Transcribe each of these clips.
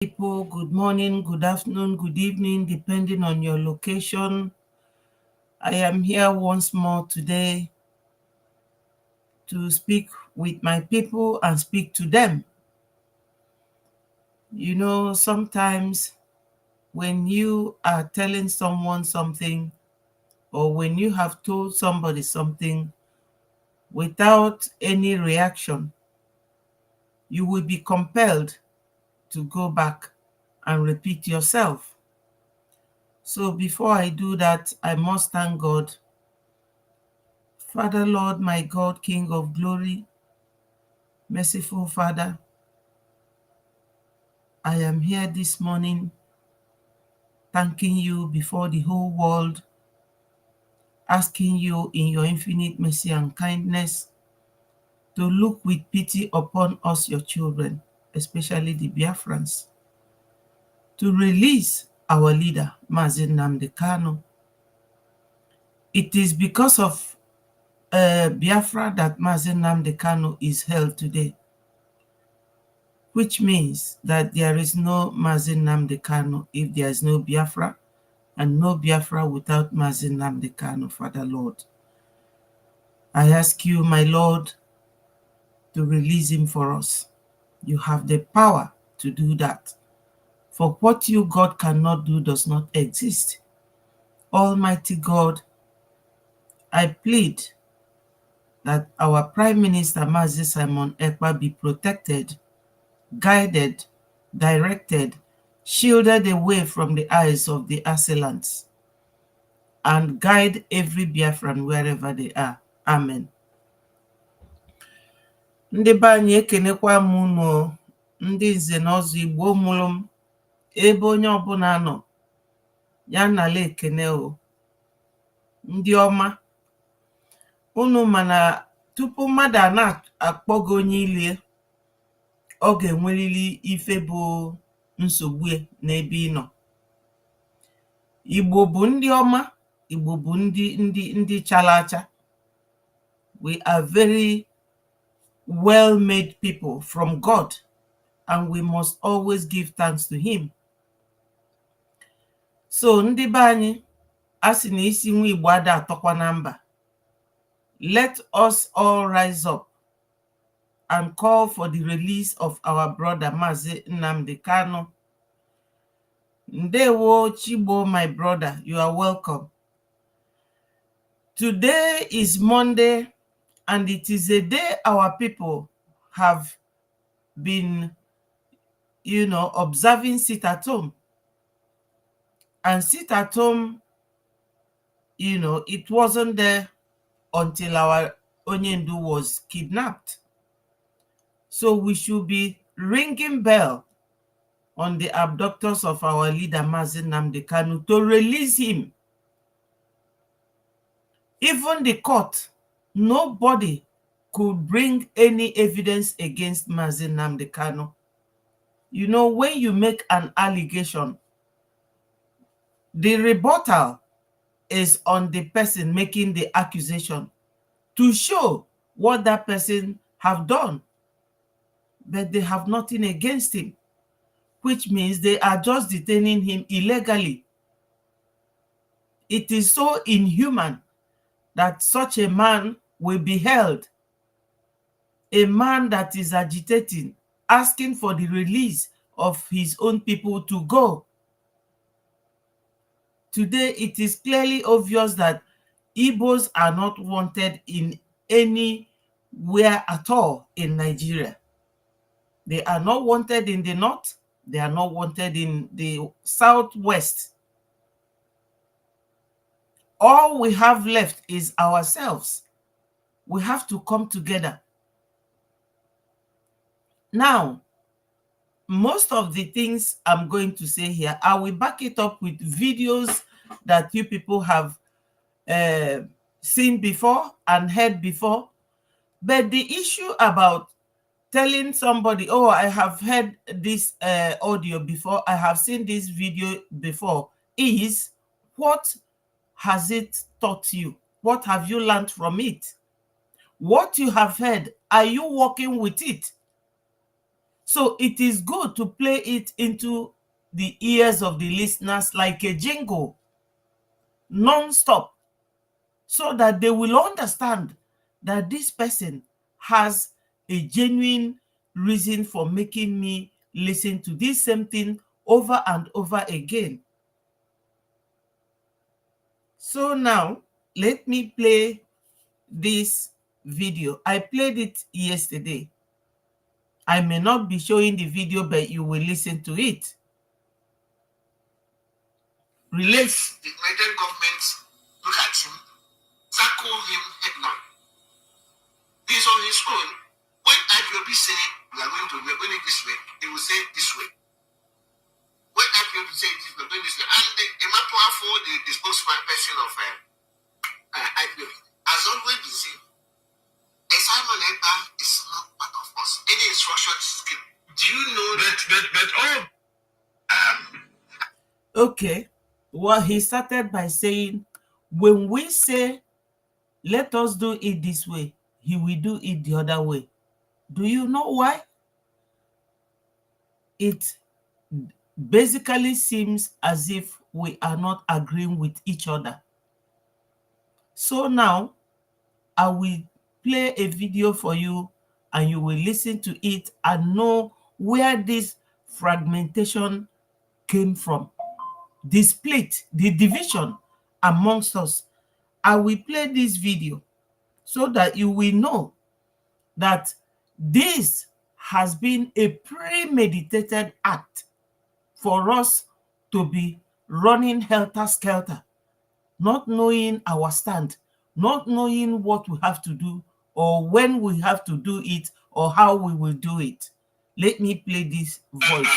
People, good morning, good afternoon, good evening, depending on your location. I am here once more today to speak with my people and speak to them. You know, sometimes when you are telling someone something or when you have told somebody something without any reaction, you will be compelled to go back and repeat yourself. So before I do that, I must thank God. Father, Lord, my God, King of glory, merciful Father, I am here this morning thanking you before the whole world, asking you in your infinite mercy and kindness to look with pity upon us, your children, especially the Biafrans, to release our leader, Mazi Nnamdi Kanu. It is because of Biafra that Mazi Nnamdi Kanu is held today, which means that there is no Mazi Nnamdi Kanu if there is no Biafra, and no Biafra without Mazi Nnamdi Kanu, Father Lord. I ask you, my Lord, to release him for us. You have the power to do that. For what you, God, cannot do does not exist. Almighty God, I plead that our Prime Minister, Mazi Simon Ekpa, be protected, guided, directed, shielded away from the eyes of the assailants, and guide every Biafran wherever they are. Amen. Ndị be anyị ekenekwa m unu, ndị nze na ọzọ Igbo mụrụ m, ebe onye ọbụla nọ, ya nala ekene o. Ndị ọma, unu mana tupu mmadụ a na-akpọ gị onye ilie, ọ ga-enwerịrị ife bụ nsogbu n'ebe ị nọ. Igbo bụ ndị ọma, Igbo bụ ndị chara acha. We are very well-made people from God, and we must always give thanks to him. So ndị be anyị, asị na isi nwa Igbo ada atọkwa na mba. Let us all rise up and call for the release of our brother Mazi Nnamdi Kanu. Ndewo Chigbo, my brother, you are welcome. Today is Monday, and it is a day our people have been, observing sit at home. And sit at home, it wasn't there until our Onyendu was kidnapped. So we should be ringing bell on the abductors of our leader, Mazi Nnamdi Kanu, to release him. Even the court, nobody could bring any evidence against Mazi Nnamdi Kanu. When you make an allegation, the rebuttal is on the person making the accusation to show what that person have done. But they have nothing against him, which means they are just detaining him illegally. It is so inhuman that such a man will be held. A man that is agitating, asking for the release of his own people to go. Today, it is clearly obvious that Igbos are not wanted in anywhere at all in Nigeria. They are not wanted in the north. They are not wanted in the southwest. All we have left is ourselves. We have to come together. Now, most of the things I'm going to say here, I will back it up with videos that you people have seen before and heard before. But the issue about telling somebody, oh, I have heard this audio before, I have seen this video before, is what has it taught you? What have you learned from it? What you have heard, are you working with it? So it is good to play it into the ears of the listeners like a jingle, non-stop, so that they will understand that this person has a genuine reason for making me listen to this same thing over and over again. So now, let me play this video. I played it yesterday. I may not be showing the video, but you will listen to it. Relates. The United government look at him, tackle him head on. He's on his own. When IPOB say we are going it this way, they will say it this way. When IPOB say it is not going this way, and the matter for the spokesperson of IPOB has always been saying, Simon Edda is not part of us. Any instruction is given. Do you know that? Okay. Well, he started by saying, when we say, let us do it this way, he will do it the other way. Do you know why? It basically seems as if we are not agreeing with each other. So now, I will play a video for you and you will listen to it and know where this fragmentation came from. The split, the division amongst us. I will play this video so that you will know that this has been a premeditated act for us to be running helter-skelter, not knowing our stand, not knowing what we have to do or when we have to do it or how we will do it. Let me play this voice.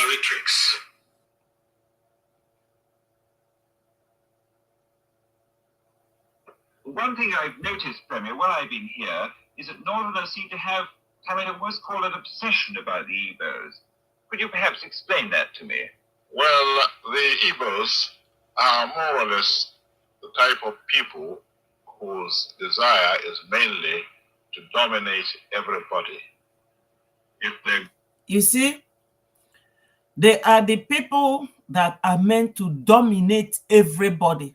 One thing I've noticed, Premier, while I've been here, is that Northerners seem to have, I mean, I must call it obsession about the Igbos. Could you perhaps explain that to me? Well, the Igbos are more or less the type of people whose desire is mainly to dominate everybody. If they... You see, they are the people that are meant to dominate everybody.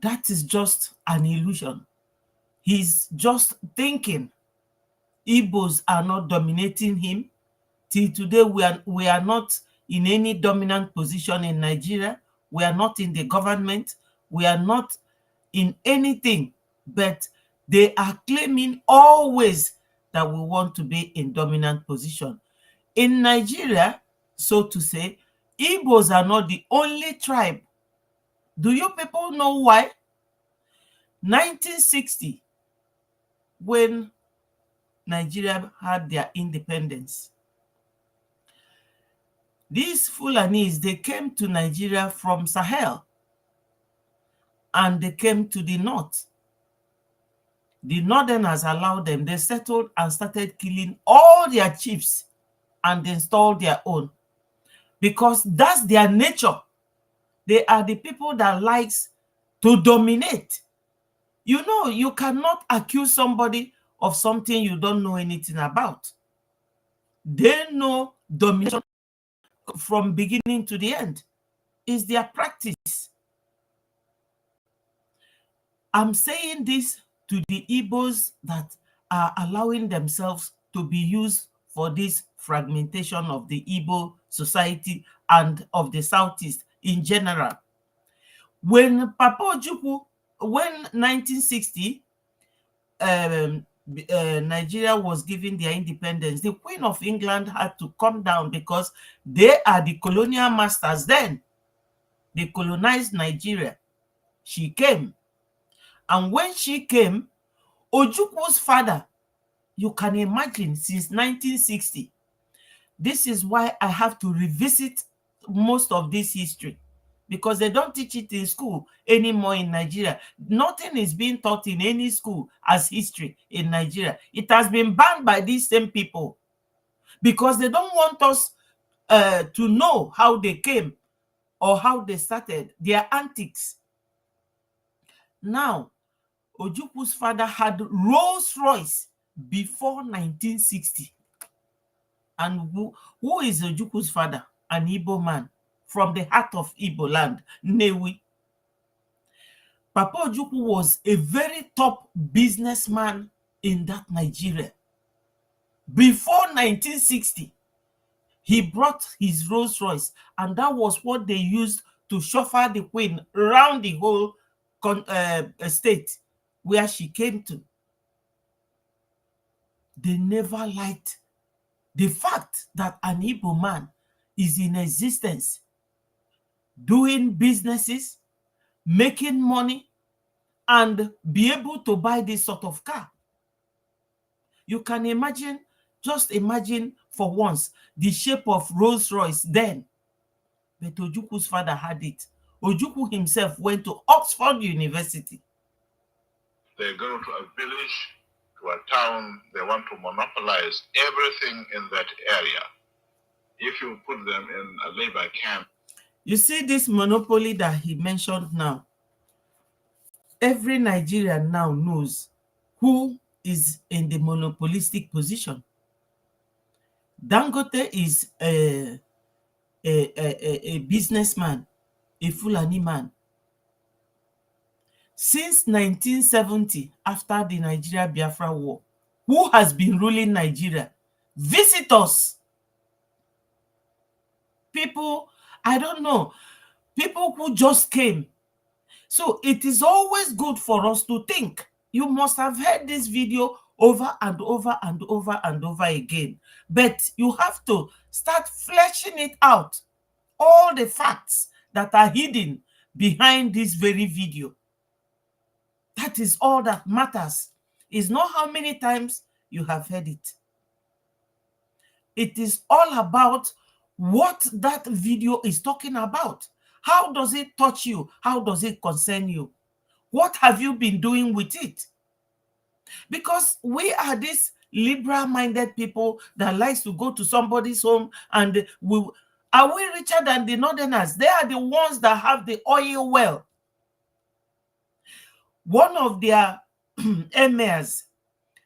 That is just an illusion. He's just thinking Igbos are not dominating him. Till today, we are not in any dominant position in Nigeria. We are not in the government. We are not in anything. But they are claiming always that we want to be in dominant position. In Nigeria, so to say, Igbos are not the only tribe. Do you people know why? 1960, when Nigeria had their independence, these Fulanis, they came to Nigeria from Sahel and they came to the north. The northerners allowed them. They settled and started killing all their chiefs and installed their own, because that's their nature. They are the people that likes to dominate. You know, you cannot accuse somebody of something you don't know anything about. They know domination from beginning to the end. Is their practice. I'm saying this to the Igbos that are allowing themselves to be used for this fragmentation of the Igbo society and of the Southeast in general. When Papa Ojukwu, when 1960, Nigeria was given their independence, the Queen of England had to come down because they are the colonial masters then. They colonized Nigeria. She came. And when she came, Ojukwu's father, you can imagine, since 1960, this is why I have to revisit most of this history, because they don't teach it in school anymore in Nigeria. Nothing is being taught in any school as history in Nigeria. It has been banned by these same people because they don't want us to know how they came or how they started, their antics. Now, Ojukwu's father had Rolls Royce before 1960. And who is Ojukwu's father? An Igbo man from the heart of Igbo land, Newi. Papa Ojukwu was a very top businessman in that Nigeria. Before 1960, he brought his Rolls Royce, and that was what they used to chauffeur the queen around the whole state where she came to. They never liked the fact that an Igbo man is in existence, doing businesses, making money, and be able to buy this sort of car. You can imagine, just imagine for once, the shape of Rolls Royce then. But Ojukwu's father had it. Ojukwu himself went to Oxford University. They go to a village, to a town, they want to monopolize everything in that area. If you put them in a labor camp. You see this monopoly that he mentioned now. Every Nigerian now knows who is in the monopolistic position. Dangote is a businessman, a Fulani man. Since 1970, after the Nigeria-Biafra war, who has been ruling Nigeria? Visitors. People, I don't know, people who just came. So it is always good for us to think. You must have heard this video over and over and over and over again. But you have to start fleshing it out. All the facts that are hidden behind this very video. That is all that matters. It's not how many times you have heard it. It is all about what that video is talking about. How does it touch you? How does it concern you? What have you been doing with it? Because we are these liberal-minded people that likes to go to somebody's home and are we richer than the northerners? They are the ones that have the oil well. One of their emirs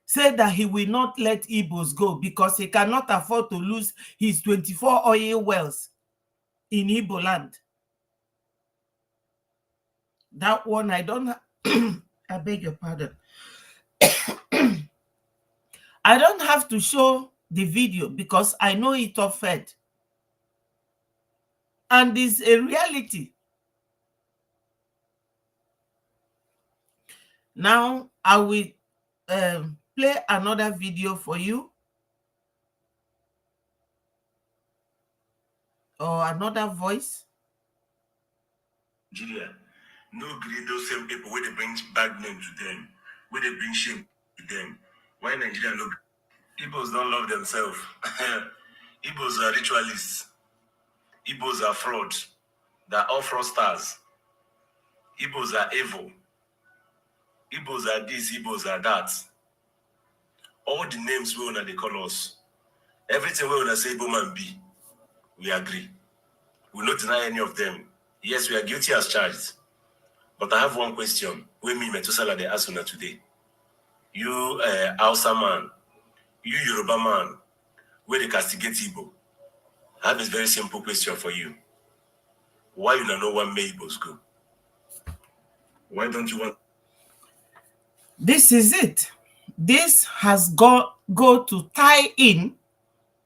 said that he will not let Igbos go because he cannot afford to lose his 24 oil wells in Igbo land. That one, I don't, I beg your pardon. I don't have to show the video because I know it off-fed. And it's a reality. Now, I will play another video for you. Or another voice. Nigeria, no grade those same people where they bring bad name to them, where they bring shame to them. Why Nigeria no? Igbos don't love themselves. Igbos are ritualists. Igbos are fraud. They're all fraudsters. Igbos are evil. Igbos are this, Igbos are that. All the names we wanna they call us. Everything we wanna say Igbo man be. We agree. We will not deny any of them. Yes, we are guilty as charged. But I have one question. We me Metusala they ask you today. You Hausa man, you Yoruba man, where they castigate Igbo. I have a very simple question for you. Why you don't know when may Igbos go? Why don't you want? This is it. This has go to tie in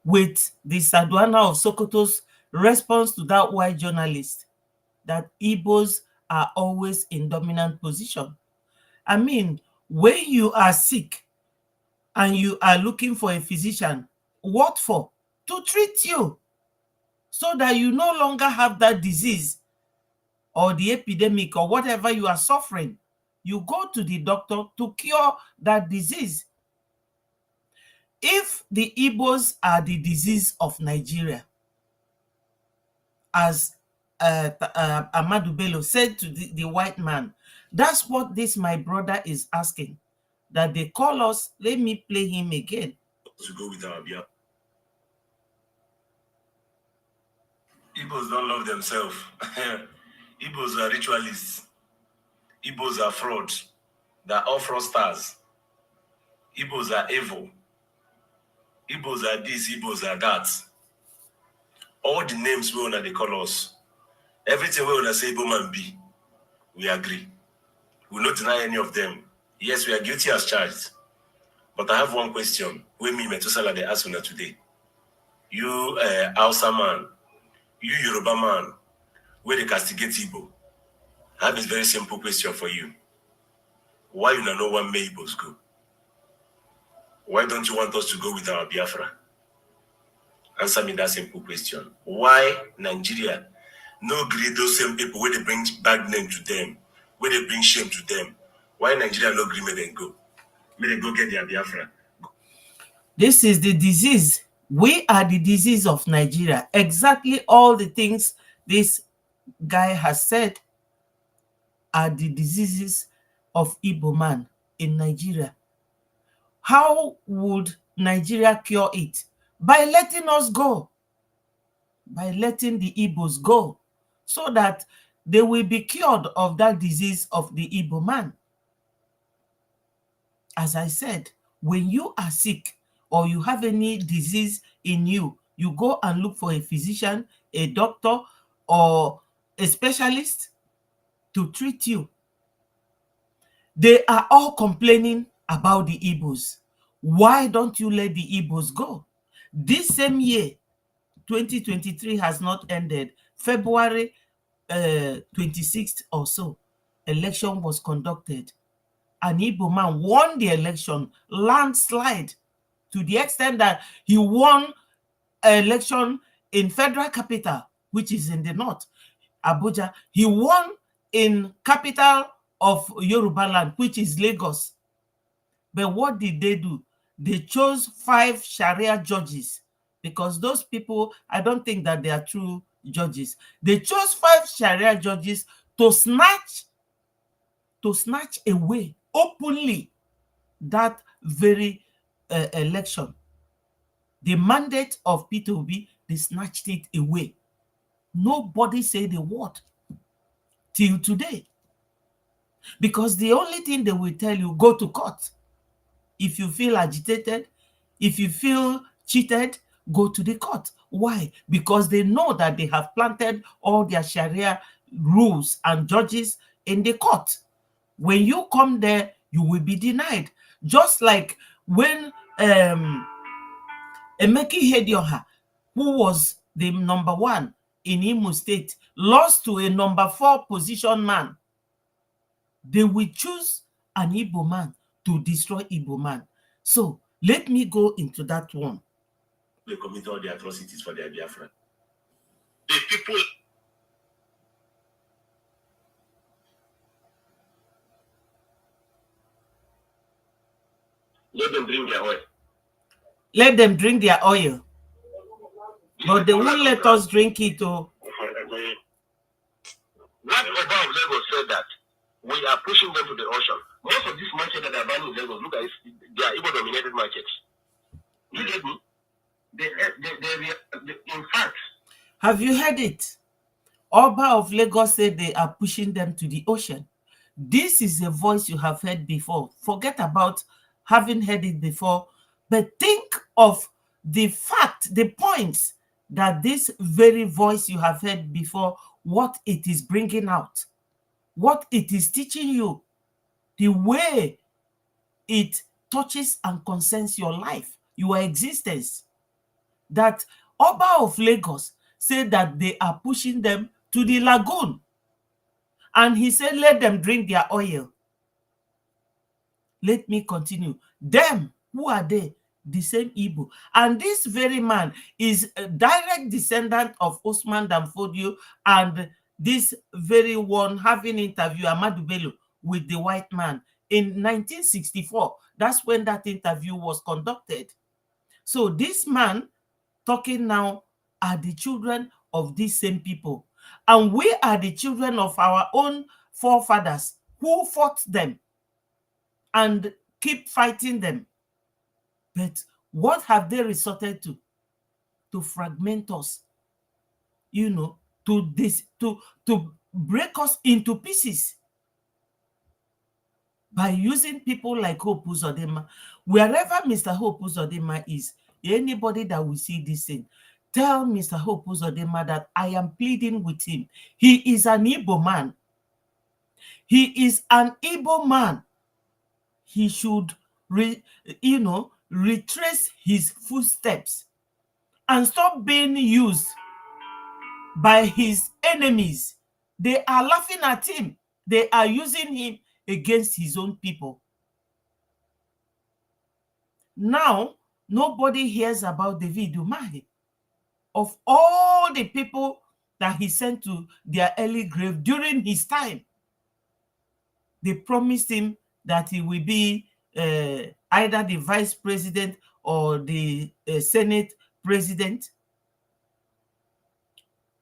with the Saduana of Sokoto's response to that white journalist that Igbos are always in dominant position. I mean, when you are sick and you are looking for a physician, what for? To treat you so that you no longer have that disease or the epidemic or whatever you are suffering. You go to the doctor to cure that disease. If the Igbos are the disease of Nigeria, as Ahmadu Bello said to the white man, that's what this my brother is asking. That they call us, let me play him again. To go with our Biafra. Igbos don't love themselves. Igbos are ritualists. Igbos are fraud. They're all fraudsters. Igbos are evil. Igbos are this, Igbos are that. All the names we wanna they call us. Everything we wanna say Igbo man be, we agree. We will not deny any of them. Yes, we are guilty as charged. But I have one question. We me Metusala they ask una today. You Hausa man, you Yoruba man, where they castigate Igbo. I have this very simple question for you. Why you not know one may Igbos go? Why don't you want us to go with our Biafra? Answer me that simple question. Why Nigeria no agree those same people where they bring bad name to them, where they bring shame to them? Why Nigeria no agree may they go? May they go get their Biafra? This is the disease. We are the disease of Nigeria. Exactly all the things this guy has said are the diseases of Igbo man in Nigeria. How would Nigeria cure it? By letting us go. By letting the Igbos go, so that they will be cured of that disease of the Igbo man. As I said, when you are sick or you have any disease in you, you go and look for a physician, a doctor, or a specialist to treat you. They are all complaining about the Igbos. Why don't you let the Igbos go? This same year, 2023 has not ended. February 26th or so, election was conducted. An Igbo man won the election, landslide, to the extent that he won an election in federal capital, which is in the north, Abuja. He won in capital of Yoruba land, which is Lagos. But what did they do? They chose 5 Sharia judges, because those people, I don't think that they are true judges. They chose 5 Sharia judges to snatch away openly that very election. The mandate of Peter Obi, they snatched it away. Nobody said a word till today, because the only thing they will tell you, go to court. If you feel agitated, if you feel cheated, go to the court. Why? Because they know that they have planted all their Sharia rules and judges in the court. When you come there, you will be denied. Just like when Emeki Hedioha, who was the number 1 in Imo State, lost to a number 4 position man. They will choose an Igbo man to destroy Igbo man. So let me go into that one. They commit all the atrocities for their Biafra. The people let them drink their oil. Let them drink their oil. But they won't let us drink it. Oh. What about Lagos said that we are pushing them to the ocean? Most of these markets that are banning Lagos, look at it, they are Igbo dominated markets. You get me? In fact, have you heard it? Oba of Lagos said they are pushing them to the ocean. This is a voice you have heard before. Forget about having heard it before, but think of the fact, the points that this very voice you have heard before, what it is bringing out, what it is teaching you, the way it touches and concerns your life, your existence. That Oba of Lagos said that they are pushing them to the lagoon. And he said, let them drink their oil. Let me continue. Them, who are they? The same Igbo. And this very man is a direct descendant of Osman Danfodio and this very one having interview, Amadou Bello, with the white man in 1964. That's when that interview was conducted. So this man talking now are the children of these same people. And we are the children of our own forefathers who fought them and keep fighting them. But what have they resorted to? To fragment us, you know, to break us into pieces by using people like Hope Uzodinma. Wherever Mr. Hope Uzodinma is Anybody that will see this thing, tell Mr. Hope Uzodinma that I am pleading with him. He is an Igbo man. He is an Igbo man. He should, retrace his footsteps and stop being used by his enemies. They are laughing at him. They are using him against his own people. Now, nobody hears about David Umahi. Of all the people that he sent to their early grave during his time, they promised him that he will be either the vice president or the Senate president.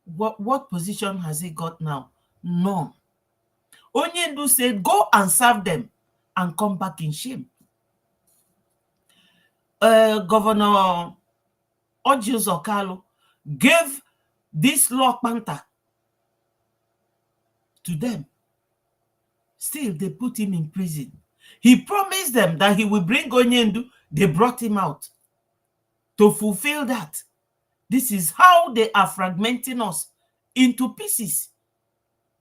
What position has he got now? None. Onyendu said, go and serve them and come back in shame. Governor Ojus Okalo gave this law panther to them. Still, they put him in prison. He promised them that he will bring Onyendu. They brought him out. To fulfill that, this is how they are fragmenting us into pieces,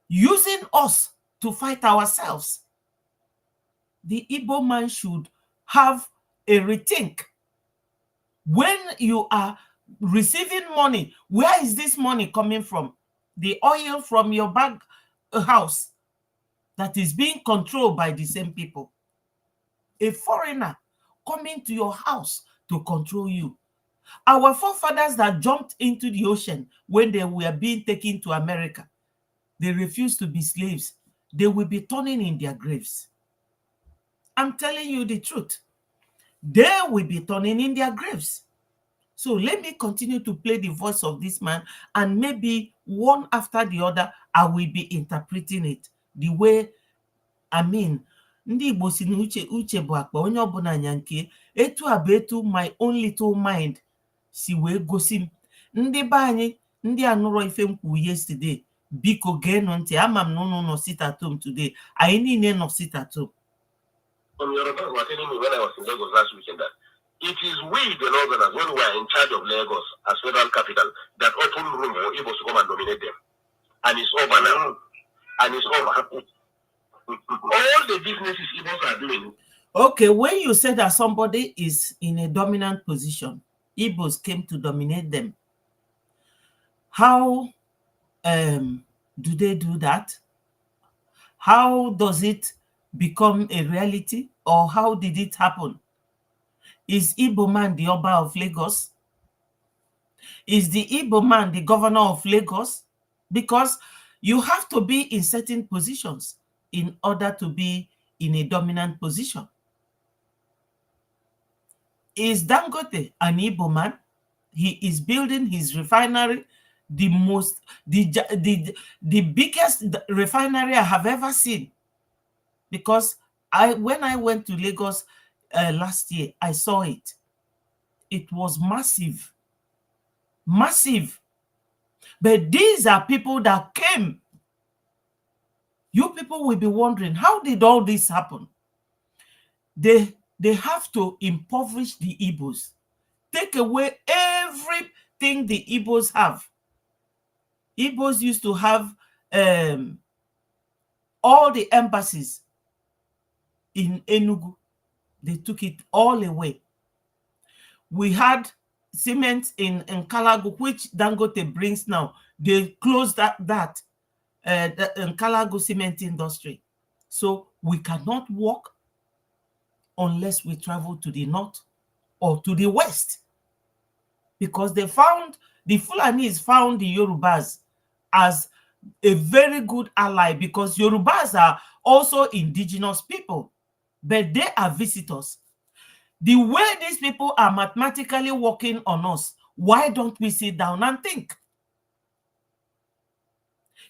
using us to fight ourselves. The Igbo man should have a rethink. When you are receiving money, where is this money coming from? The oil from your bank house that is being controlled by the same people. A foreigner coming to your house to control you. Our forefathers that jumped into the ocean when they were being taken to America, they refused to be slaves. They will be turning in their graves. I'm telling you the truth. They will be turning in their graves. So let me continue to play the voice of this man, and maybe one after the other, I will be interpreting it the way, ndị Igbo si na uche bụ akpa onye ọbụla anya nke etu a bụ etu my own little mind si wee gosi m. Ndị be anyị ndị anụrọ ife m kwuru yesterday, biko geenụ ntị. Ama m na unu nọ sit at home today. Anyị niile nọ sit at home. Yoruba were telling me when I was in Lagos last weekend that it is we, the Northerners, when we are in charge of Lagos as federal capital, that open room for Igbos to come and dominate them. And it's over now. And it's over. All the businesses Igbos are doing. Okay, when you say that somebody is in a dominant position, Igbos came to dominate them. How do they do that? How does it become a reality? Or how did it happen? Is Igbo man the Oba of Lagos? Is the Igbo man the governor of Lagos? Because you have to be in certain positions in order to be in a dominant position. Is Dangote an Igbo man? He is building his refinery, the biggest refinery I have ever seen. Because when I went to Lagos last year, I saw it. It was massive. Massive. But these are people that came. You people will be wondering, how did all this happen? They have to impoverish the Igbos. Take away everything the Igbos have. Igbos used to have all the embassies in Enugu. They took it all away. We had cement in Kalago, which Dangote brings now. They closed that Kalago cement industry. So we cannot walk unless we travel to the north or to the west. Because the Fulanis found the Yorubas as a very good ally, because Yorubas are also indigenous people, but they are visitors. The way these people are mathematically working on us, why don't we sit down and think?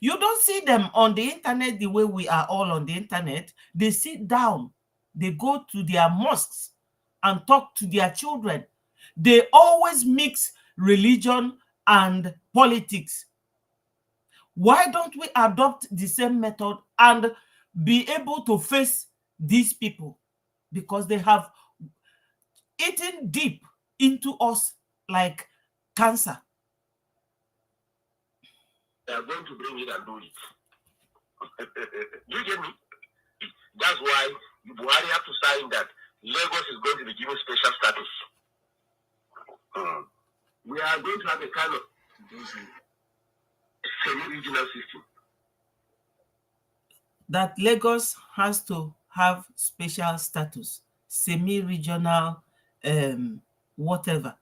You don't see them on the internet the way we are all on the internet. They sit down, they go to their mosques and talk to their children. They always mix religion and politics. Why don't we adopt the same method and be able to face these people? Because they have eaten deep into us like cancer. They are going to bring it and do it. Do you get me? That's why Buhari have to sign that Lagos is going to be given special status. We are going to have a kind of semi-regional system. That Lagos has to have special status, semi-regional, whatever.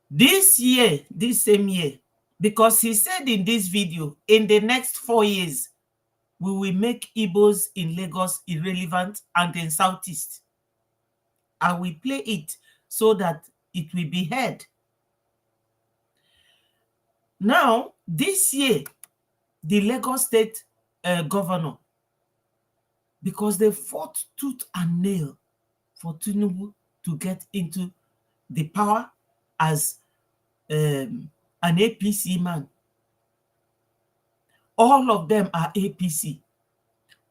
This year, this same year, because he said in this video, in the next 4 years, we will make Igbos in Lagos irrelevant and in Southeast. I will play it so that it will be heard. Now, this year, the Lagos State governor, because they fought tooth and nail for Tinubu to get into the power as an APC man. All of them are APC.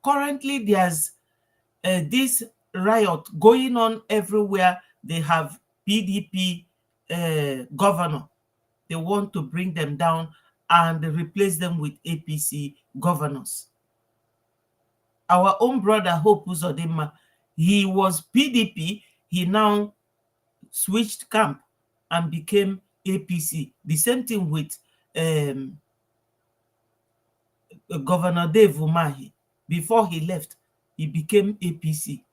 Currently, there's this riot going on everywhere. They have PDP governor. They want to bring them down and replace them with APC governors. Our own brother Hope Uzodinma, he was PDP. He now switched camp and became APC. The same thing with Governor Dave Umahi. Before he left, he became APC.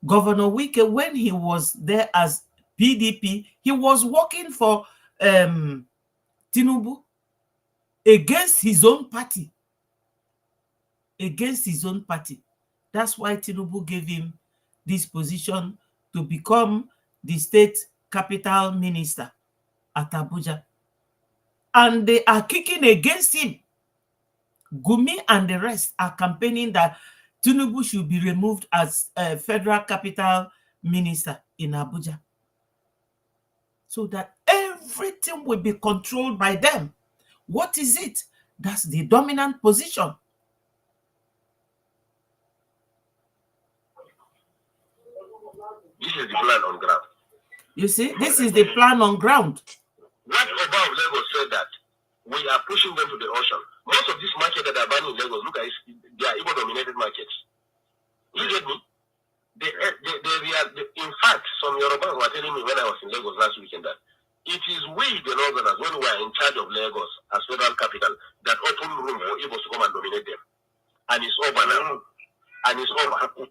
Governor Wike, when he was there as PDP, he was working for Tinubu against his own party. Against his own party. That's why Tinubu gave him this position to become the state capital minister at Abuja. And they are kicking against him. Gumi and the rest are campaigning that Tinubu should be removed as federal capital minister in Abuja, so that everything will be controlled by them. What is it? That's the dominant position. This is the plan on ground. You see, this is the plan on ground. What about Lagos said that we are pushing them to the ocean? Most of these markets that are banned in Lagos, look at it, they are Igbo-dominated markets. You get me? In fact, some Yorubas were telling me when I was in Lagos last weekend that it is we, the Northerners, when we are in charge of Lagos as federal capital, that open room for Igbos to come and dominate them. And it's over now. And it's over.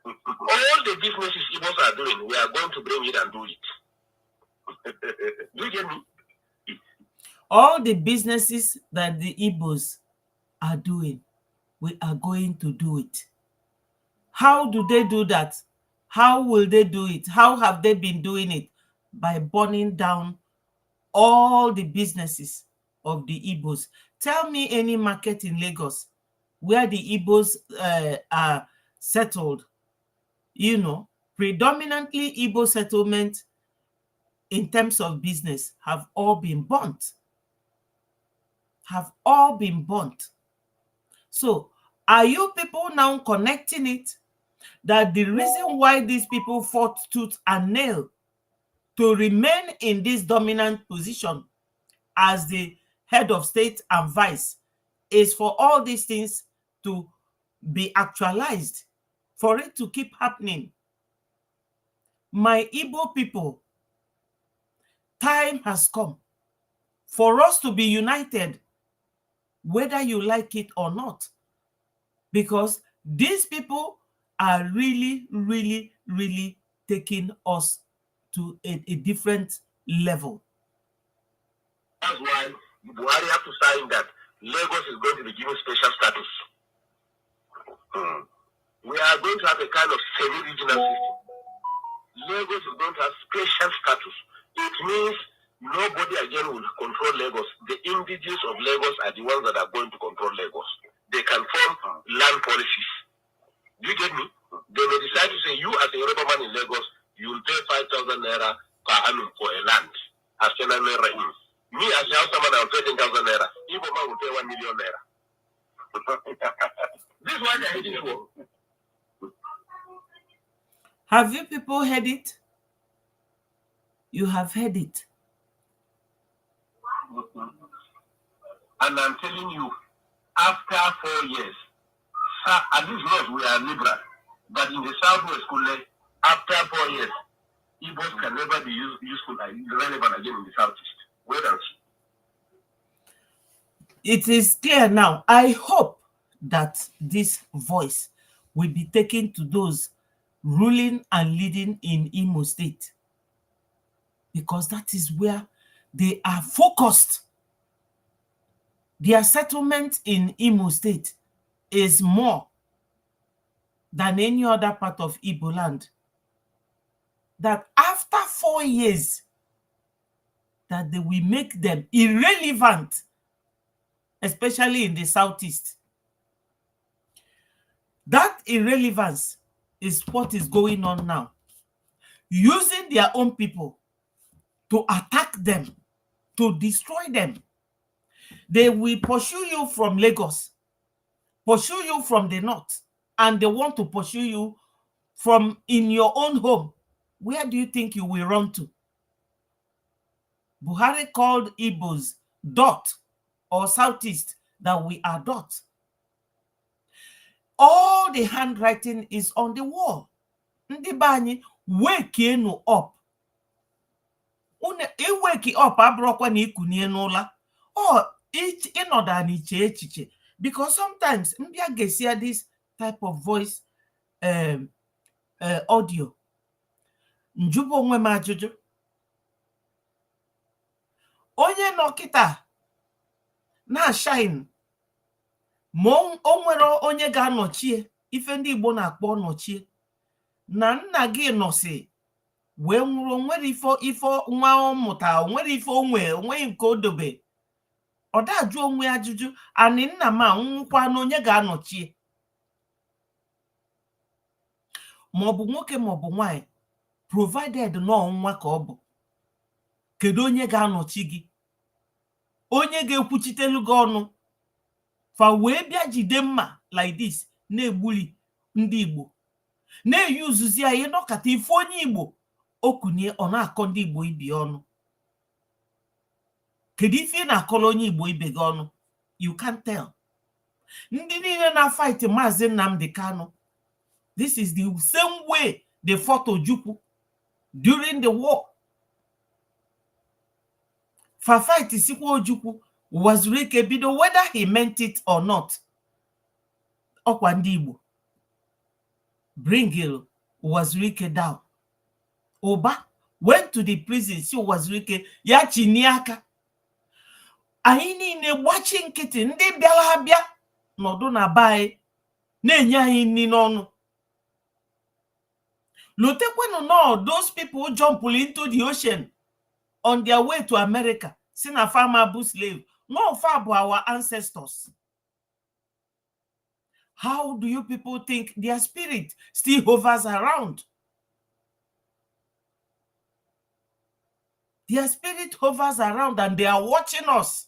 All the businesses Igbos are doing, we are going to bring it and do it. Do you get me? All the businesses that the Igbos are doing, we are going to do it. How do they do that? How will they do it? How have they been doing it? By burning down all the businesses of the Igbos. Tell me any market in Lagos where the Igbos are settled. You know, predominantly Igbo settlement in terms of business have all been burnt. Have all been burnt. So, are you people now connecting it that the reason why these people fought tooth and nail to remain in this dominant position as the head of state and vice is for all these things to be actualized, for it to keep happening? My Igbo people, time has come for us to be united, whether you like it or not, because these people are really, really, really taking us to a different level. That's why Buhari have to sign that Lagos is going to be given special status. We are going to have a kind of semi-regional system. Lagos is going to have special status. It means nobody again will control Lagos. The indigenous of Lagos are the ones that are going to control Lagos. They can form land policies. Do you get me? They may decide to say, you as a Yoruba man in Lagos, you will pay 5,000 naira per annum for a land. As Chena Naira is. Me as a Hausa man, I will pay 10,000 naira. Igbo man will pay 1 million naira. This is what they are heading for. Have you people heard it? You have heard it. And I'm telling you, after 4 years, at this rate we are liberal, but in the Southwest, after 4 years, Igbos can never be useful and relevant again in the Southeast. Wait and see. It is clear now. I hope that this voice will be taken to those ruling and leading in Imo State, because that is where they are focused. Their settlement in Imo State is more than any other part of Igbo land. That after 4 years, that they will make them irrelevant, especially in the Southeast. That irrelevance is what is going on now. Using their own people to attack them, to destroy them. They will pursue you from Lagos, pursue you from the north, and they want to pursue you from in your own home. Where do you think you will run to? Buhari called Igbos dot or Southeast, that we are dot. All the handwriting is on the wall. Ndị bani wake you up. Wake up abrokwa na ikunie n'ụla. Or ịnọda n'iche echiche. Because sometimes mbia gesia this type of voice audio. Njubo onwe m ajụjụ. Onye nọ kịta na shine. Ma o nwere onye ga-anọchie ife ndị Igbo na-akpọ nọchie. Na nna gị nọsị wee nwụrụ, nwere ifo nwa ọmụta, nwere ifo onwe nke odobe. Ọ dajụ onwe ajụjụ, ani nna m nwụkwa na onye ga-anọchie. Ma ọ bụ nwoke ma ọ bụ nwanyị, provided nọ nwa ka ọ bụ. Kedu onye ga-anọchi gị? Onye ga-ekwuchitelu gị ọnụ fa wee bịa jide mma like this na-egbuli ndị Igbo. Na-eyuzuzi ya ịnọkata ife onye Igbo okunie ọ na-akọ ndị Igbo ibe ọnụ. Kedu ife ị na-akọrọ onye Igbo ibe gị ọnụ? You can't tell. Ndị niile na-fight Maazị Nnamdi Kanu, this is the same way they fought Ojukwu during the war. For fight sikwa Ojukwu was Rike bido, whether he meant it or not. Ọkwa ndị Igbo. Bring was Rike down. Oba went to the prison. She was Rike ya chiniaka. Anyị niile gbachi nkịtị, ndị bịara abịa nọdụ na baị na-enye anyị nri n'ọnụ. Lotekwenu no, those people jumped into the ocean on their way to America. Sina farmer bu slave. No far by our ancestors. How do you people think their spirit still hovers around? Their spirit hovers around and they are watching us.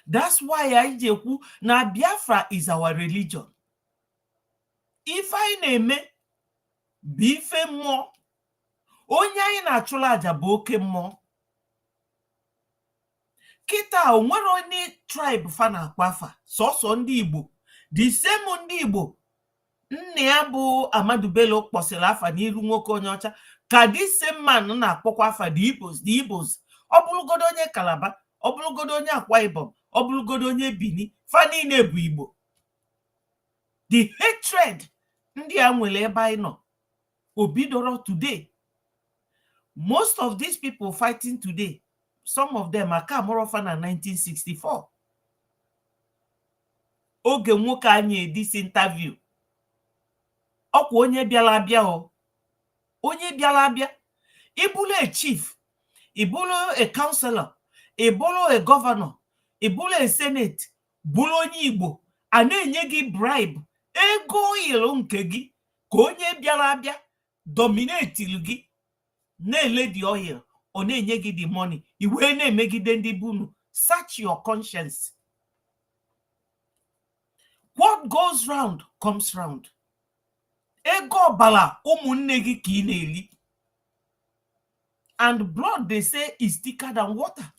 That's why I jeku na Biafra is our religion. If I name bife mo, onye anyị na-achụla aja bụ oke mmụọ. Kita onwere onye tribe fa na-akwa afa, sọsọ ndị Igbo. The same ndị Igbo nne ya bụ Amadu Bello kpọsịrị afa n'iru nwoke onye ọcha, ka the same man na-akpọkwa afa the Igbos. Ọ bụrụgodo onye Calabar, ọ bụrụgodo onye Akwa Ibom, ọ bụrụgodo onye Bini, fa niile bụ Igbo. The hatred ndị a nwere ebe anyị nọ obidoro today. Most of these people fighting today, some of them are Kamorofan in 1964. Oge nwoke anyị this interview. Ọkwa onye bịara abịa o. Onye bịara abịa. Ibulu a chief, ibulu a councillor, ibulu a governor, ibulu a senate, bulu onye Igbo, a na-enye gị bribe, ego ilo nke gị, ka onye bịara abịa dominate gị. Na-ele the oil, or na-enye gị the money, iwe na-emegide ndị bunu. Search your conscience. What goes round comes round. Ego bala ụmụnne gị ka ị na-eli. And blood, they say, is thicker than water.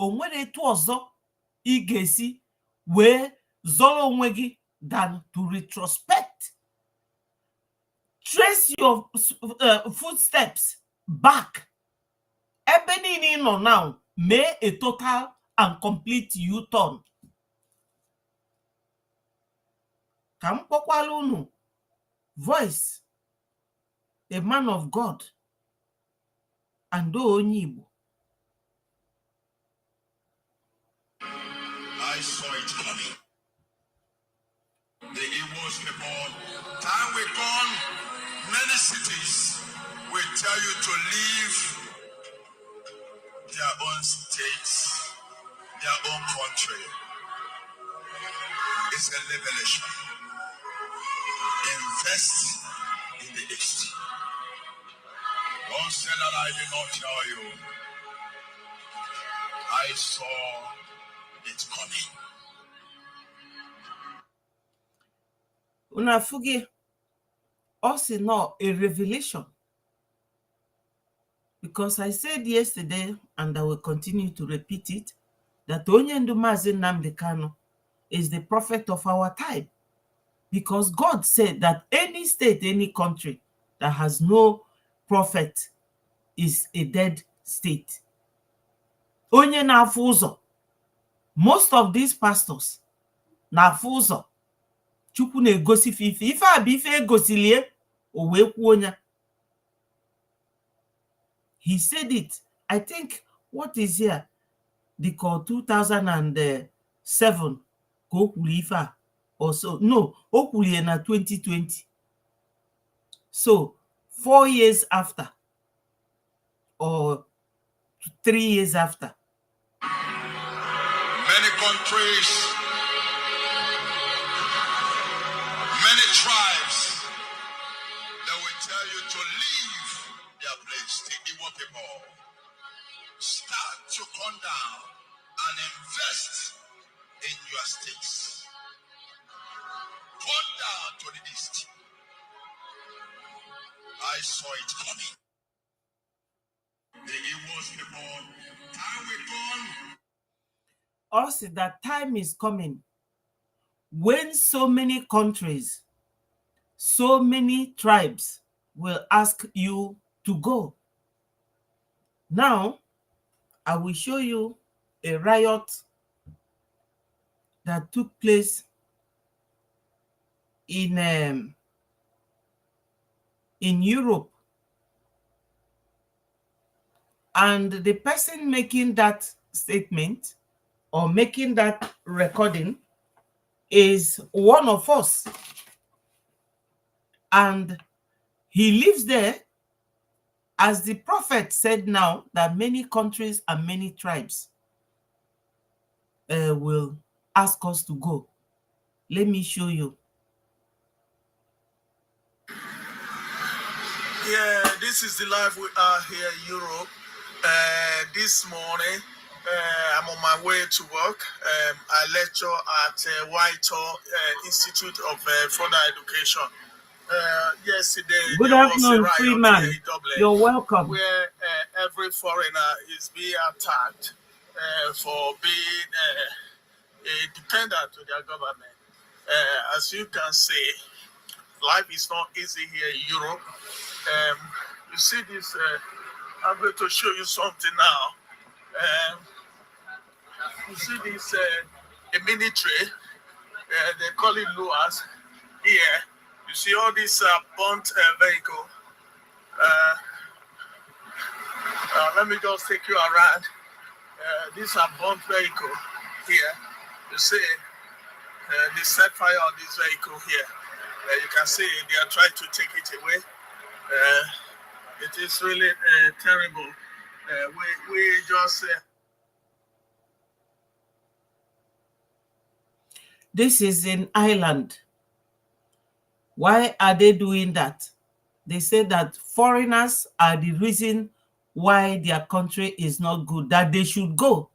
Onwere etu ọzọ ị ga-esi wee zọrọ onwe gị than to retrospect. Trace your footsteps back. Ebe niile ị nọ now, mee a total and complete U-turn. Ka m kpọkwala unu voice, a man of God, and onye Igbo. I saw it coming. The Igbos people, time will come, many cities will tell you to leave their own states, their own country. It's a revelation. Invest in the East. Don't say that I did not tell you. I saw it coming. Unafugi also not a revelation, because I said yesterday, and I will continue to repeat it, that Onyendu Mazi Nnamdi Kanu is the prophet of our time, because God said that any state, any country that has no prophet is a dead state. Onye na-afụ ụzọ. Most of these pastors na-afụ ụzọ. Chukwu na-egosi ife. Ife a bụ ife egosilie, o wee kwuo nya. He said it. I think, what is here? They call 2007 ka o kwuru ife a. Or so. No, o kwuru na 2020. So, 4 years after, or 3 years after. Many countries, many tribes, they will tell you to leave their place. The Igbo people, start to come down and invest in your states. Come down to the east. I saw it coming. The Igbo people, time will come. Also, that time is coming when so many countries, so many tribes will ask you to go. Now, I will show you a riot that took place in Europe. And the person making that statement or making that recording is one of us. And he lives there, as the prophet said now, that many countries and many tribes will ask us to go. Let me show you. Yeah, this is the life we are here in Europe. This morning, I'm on my way to work. I lecture at Whitehall Institute of Further Education. Yesterday, Good there was a afternoon, riot Freeman. here in Dublin. You're welcome. Where every foreigner is being attacked for being a dependent to their government. As you can see, life is not easy here in Europe. You see this, I'm going to show you something now. You see this, a military, they call it Llar here. You see all this burnt vehicle. Let me just take you around. These are burnt vehicle here. You see, they set fire on this vehicle here. You can see they are trying to take it away. It is really terrible. We just... This is in Ireland. Why are they doing that? They say that foreigners are the reason why their country is not good, that they should go.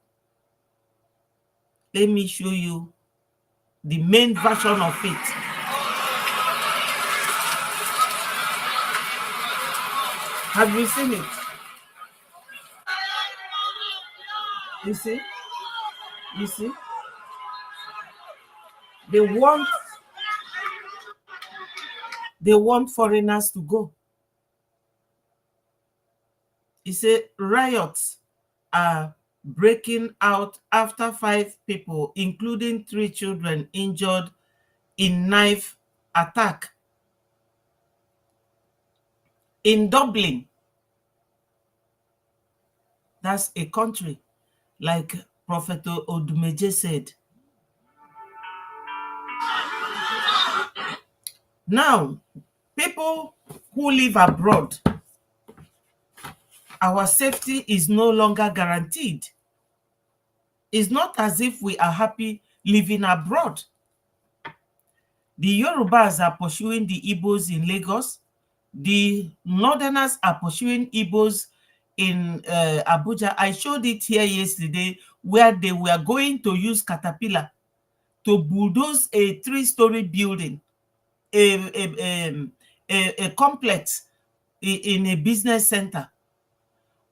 Let me show you the main version of it. Have you seen it? You see? You see? They want foreigners to go. You say riots are breaking out after 5 people, including 3 children, injured in knife attack in Dublin. That's a country, like Prophet Odumeje said. Now, people who live abroad, our safety is no longer guaranteed. It's not as if we are happy living abroad. The Yorubas are pursuing the Igbos in Lagos. The Northerners are pursuing Igbos in Abuja. I showed it here yesterday, where they were going to use caterpillar to bulldoze a 3-story building, a complex in a business center.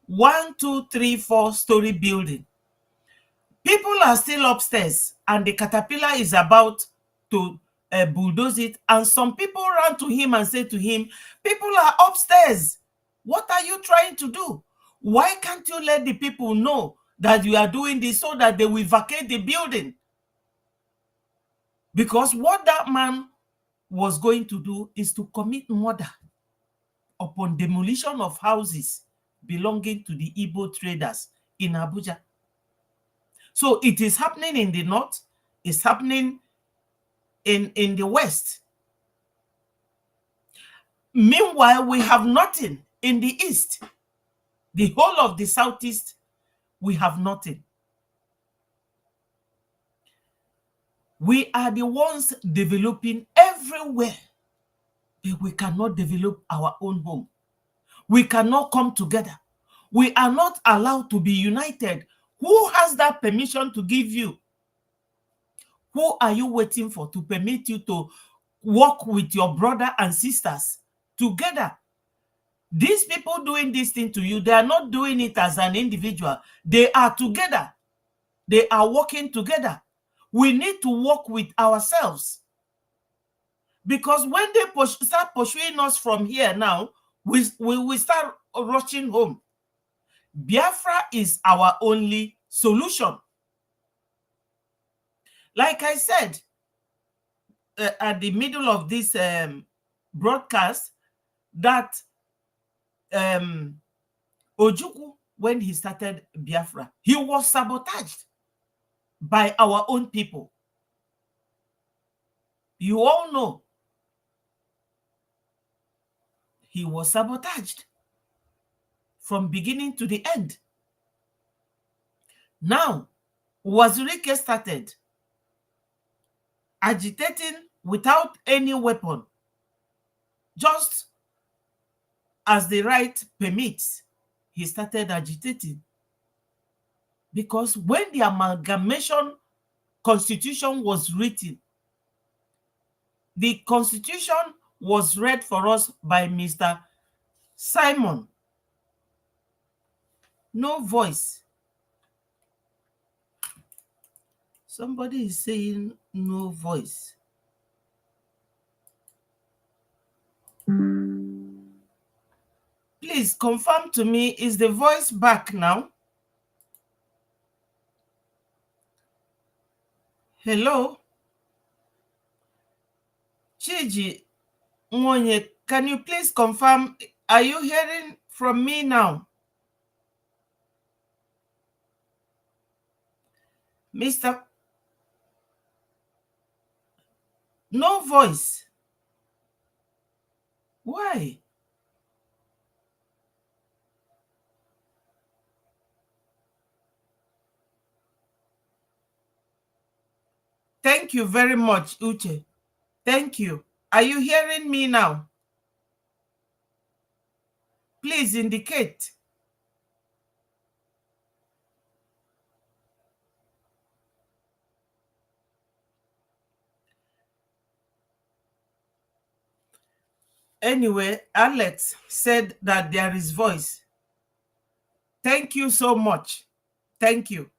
1, 2, 3, 4-story building. People are still upstairs, and the caterpillar is about to bulldoze it. And some people ran to him and said to him, "People are upstairs. What are you trying to do? Why can't you let the people know that you are doing this so that they will vacate the building?" Because what that man was going to do is to commit murder upon demolition of houses belonging to the Igbo traders in Abuja. So it is happening in the north, it's happening in the west. Meanwhile, we have nothing in the east. The whole of the southeast, we have nothing. We are the ones developing everywhere, but we cannot develop our own home. We cannot come together. We are not allowed to be united. Who has that permission to give you? Who are you waiting for to permit you to work with your brother and sisters together? These people doing this thing to you, they are not doing it as an individual. They are together. They are working together. We need to work with ourselves. Because when they start pursuing us from here now, we will start rushing home. Biafra is our only solution. Like I said, at the middle of this broadcast, that Ojukwu, when he started Biafra, he was sabotaged by our own people. You all know he was sabotaged from beginning to the end. Now, Wazirike started agitating without any weapon, just as the right permits. He started agitating because when the amalgamation constitution was written, the constitution was read for us by Mr. Simon. No voice. Somebody is saying no voice. Please confirm to me, is the voice back now? Hello? Chiji Mwonye, can you please confirm? Are you hearing from me now? Mr. No voice. Why? Thank you very much, Uche. Thank you. Are you hearing me now? Please indicate. Anyway, Alex said that there is voice. Thank you so much. Thank you.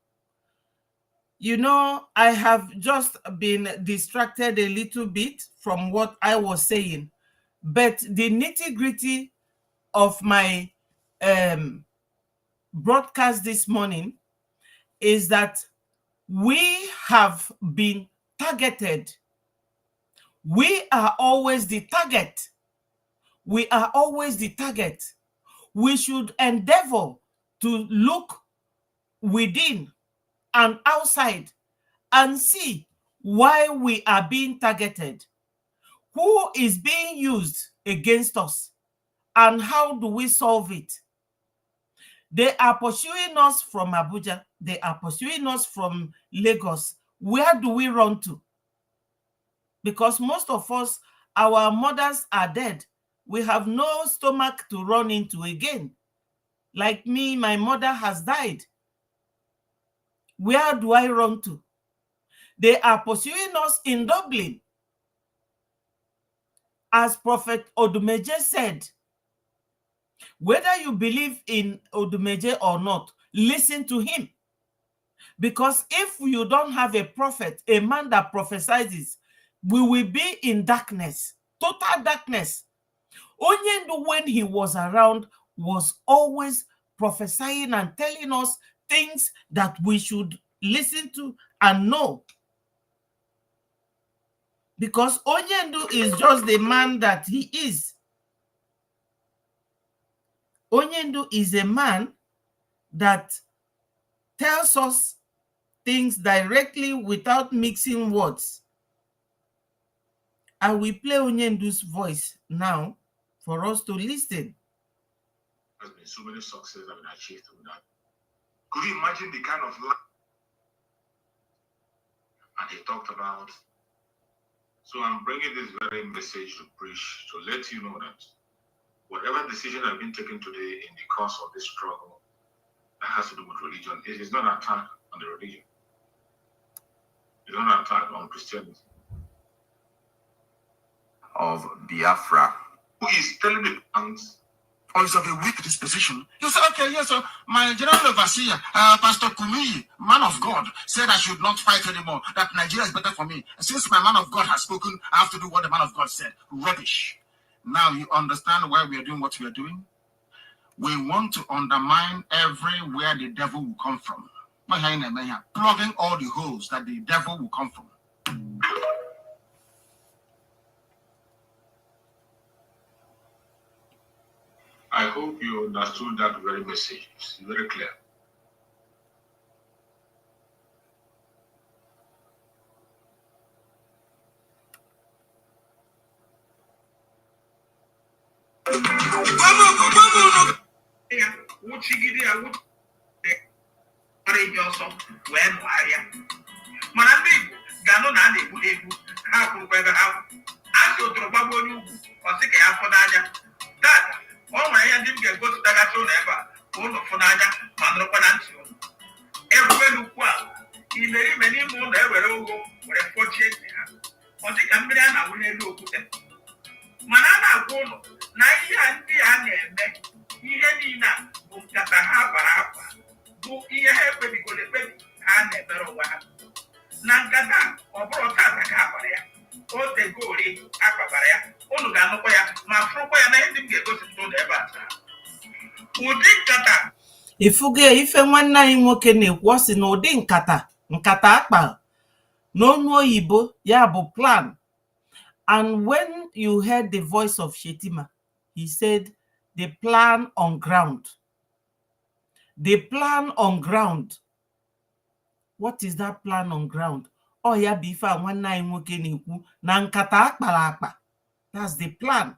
You know, I have just been distracted a little bit from what I was saying, but the nitty-gritty of my broadcast this morning is that we have been targeted. We are always the target. We are always the target. We should endeavor to look within and outside and see why we are being targeted. Who is being used against us? And how do we solve it? They are pursuing us from Abuja. They are pursuing us from Lagos. Where do we run to? Because most of us, our mothers are dead. We have no stomach to run into again. Like me, my mother has died. Where do I run to? They are pursuing us in Dublin. As Prophet Odumeje said, whether you believe in Odumeje or not, listen to him. Because if you don't have a prophet, a man that prophesies, we will be in darkness, total darkness. Onyendu, when he was around, was always prophesying and telling us things that we should listen to and know. Because Onyendu is just the man that he is. Onyendu is a man that tells us things directly without mixing words. I will play Onyendu's voice now for us to listen. There's been so many successes that have been achieved through that. Could you imagine the kind of life? And he talked about. So I'm bringing this very message to preach, to let you know that whatever decision I've been taken today in the course of this struggle that has to do with religion, it is not an attack on the religion. It's not an attack on Christianity. Of Biafra, who is telling the tongues, or is of a weak disposition, you say, okay, yes, sir, my general overseer, Pastor Kumi, man of God, said I should not fight anymore, that Nigeria is better for me. Since my man of God has spoken, I have to do what the man of God said. Rubbish. Now you understand why we are doing what we are doing? We want to undermine everywhere the devil will come from. Plugging all the holes that the devil will come from. I hope you understood that very message. It's very clear. Ifuge ife nwanne anyị nwoke na-ekwu, ọ sị na ụdị nkata akpa n'ọnụ oyibo ya bụ plan. And when you heard the voice of Shetima, he said the plan on ground. The plan on ground. What is that plan on ground? Oh ya bụ ife a nwanne anyị nwoke na-ekwu na nkata akpara akpa. That's the plan.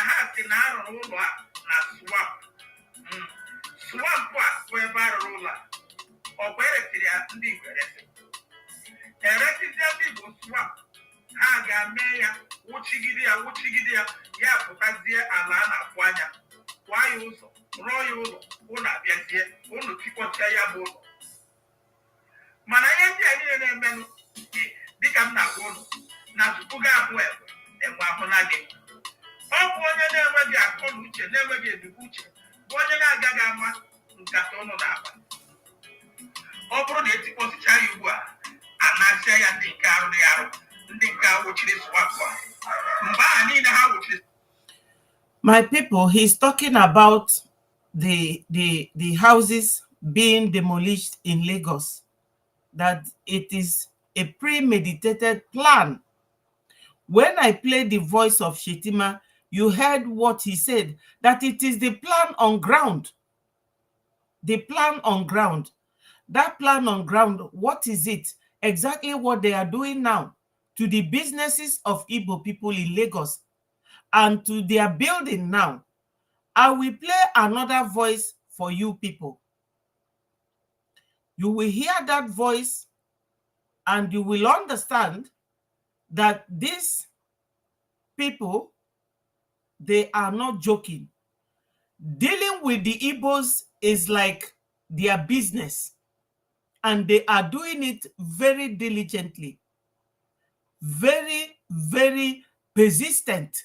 ha si na arụrụ ụlọ na swamp. Swamp a bụ ebe arụrụ ụlọ a. Ọ bụ eresiri ya ndị Igbo eresizie ndị Igbo swamp. Ha ga-ame ya wụchigide ya ya pụtazie ala a na-afụ anya kwa ya ụzọ rụọ ya ụlọ ụlọ abịazie ụlọ tikpọcha ya bụ ụlọ. Mana ihe ndị a niile na-emenụ dịka m na-agwa ụlọ na tupu gị ahụ enwe ahụ na gị. Ọ bụ onye na-enweghị akọ na uche na-enweghị ebube uche bụ onye na-agaghị ama nkata ụlọ na-akpa. Ọ bụrụ na etikpọsịcha ya ugbu a na-asịa ya ndị nke arụrụ ya arụ ndị nke awụchiri swapụ a mgbe aha niile ha wụchiri. My people, he's talking about the houses being demolished in Lagos, that it is a premeditated plan. When I played the voice of Shetima, you heard what he said, that it is the plan on ground. The plan on ground. That plan on ground, what is it? Exactly what they are doing now to the businesses of Igbo people in Lagos and to their building now. I will play another voice for you people. You will hear that voice and you will understand that these people, they are not joking. Dealing with the Igbos is like their business, and they are doing it very diligently, very, very persistent.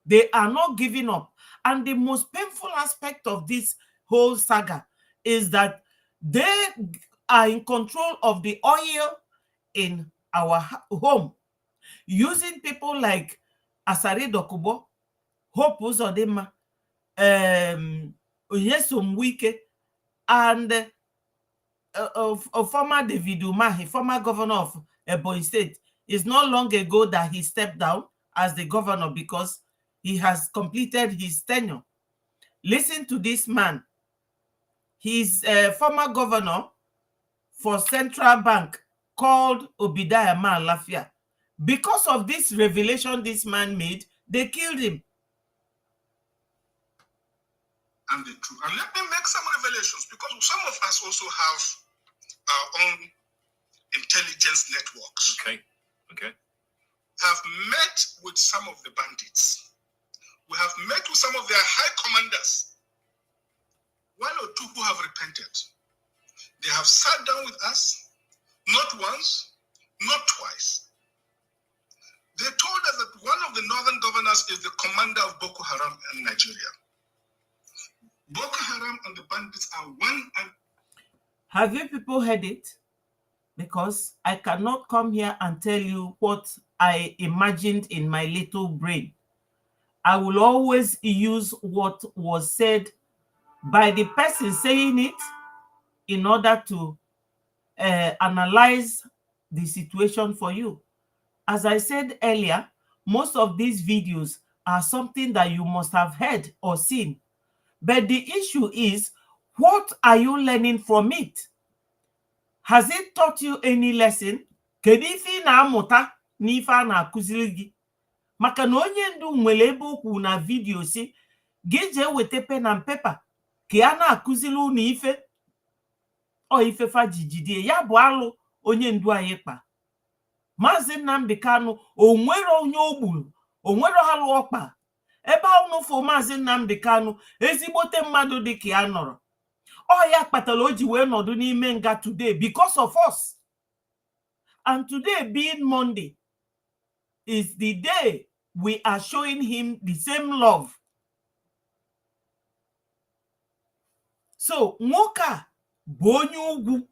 They are not giving up. And the most painful aspect of this whole saga is that they are in control of the oil in our home, using people like Asari Dokubo, Hope Uzodinma, Onyesom Wike, and former David Umahi, former governor of Ebonyi State. It's not long ago that he stepped down as the governor because he has completed his tenure. Listen to this man. He's a former governor for Central Bank called Obadiah Lafia. Because of this revelation this man made, they killed him. And the truth. And let me make some revelations, because some of us also have our own intelligence networks. Okay. Have met with some of the bandits. We have met with some of their high commanders. One or two who have repented. They have sat down with us, not once, not twice. They told us that one of the northern governors is the commander of Boko Haram in Nigeria. Boko Haram and the bandits are one. And have you people heard it? Because I cannot come here and tell you what I imagined in my little brain. I will always use what was said by the person saying it in order to analyze the situation for you. As I said earlier, most of these videos are something that you must have heard or seen. But the issue is, what are you learning from it? Has it taught you any lesson? Kedu ife na-amụta n'ife a na-akụziri gị? Maka na onye ndu nwere ebe okwu na video si, gị jee weta pen and paper ka a na-akụziri unu ife. O ife fa jijidie, ya bụ alụ onye ndu anyị kpa. Maazị Nnamdi Kanu, o nwere onye ogburu, o nwere halụ ọkpa. Ebe unu fụ Maazị Nnamdi Kanu, ezigbote mmadụ dị ka ya nọrọ. Ọ ya kpatara o ji wee nọdụ n'ime nga today because of us. And today being Monday is the day we are showing him the same love. So, nwoke a bụ onye ugwu,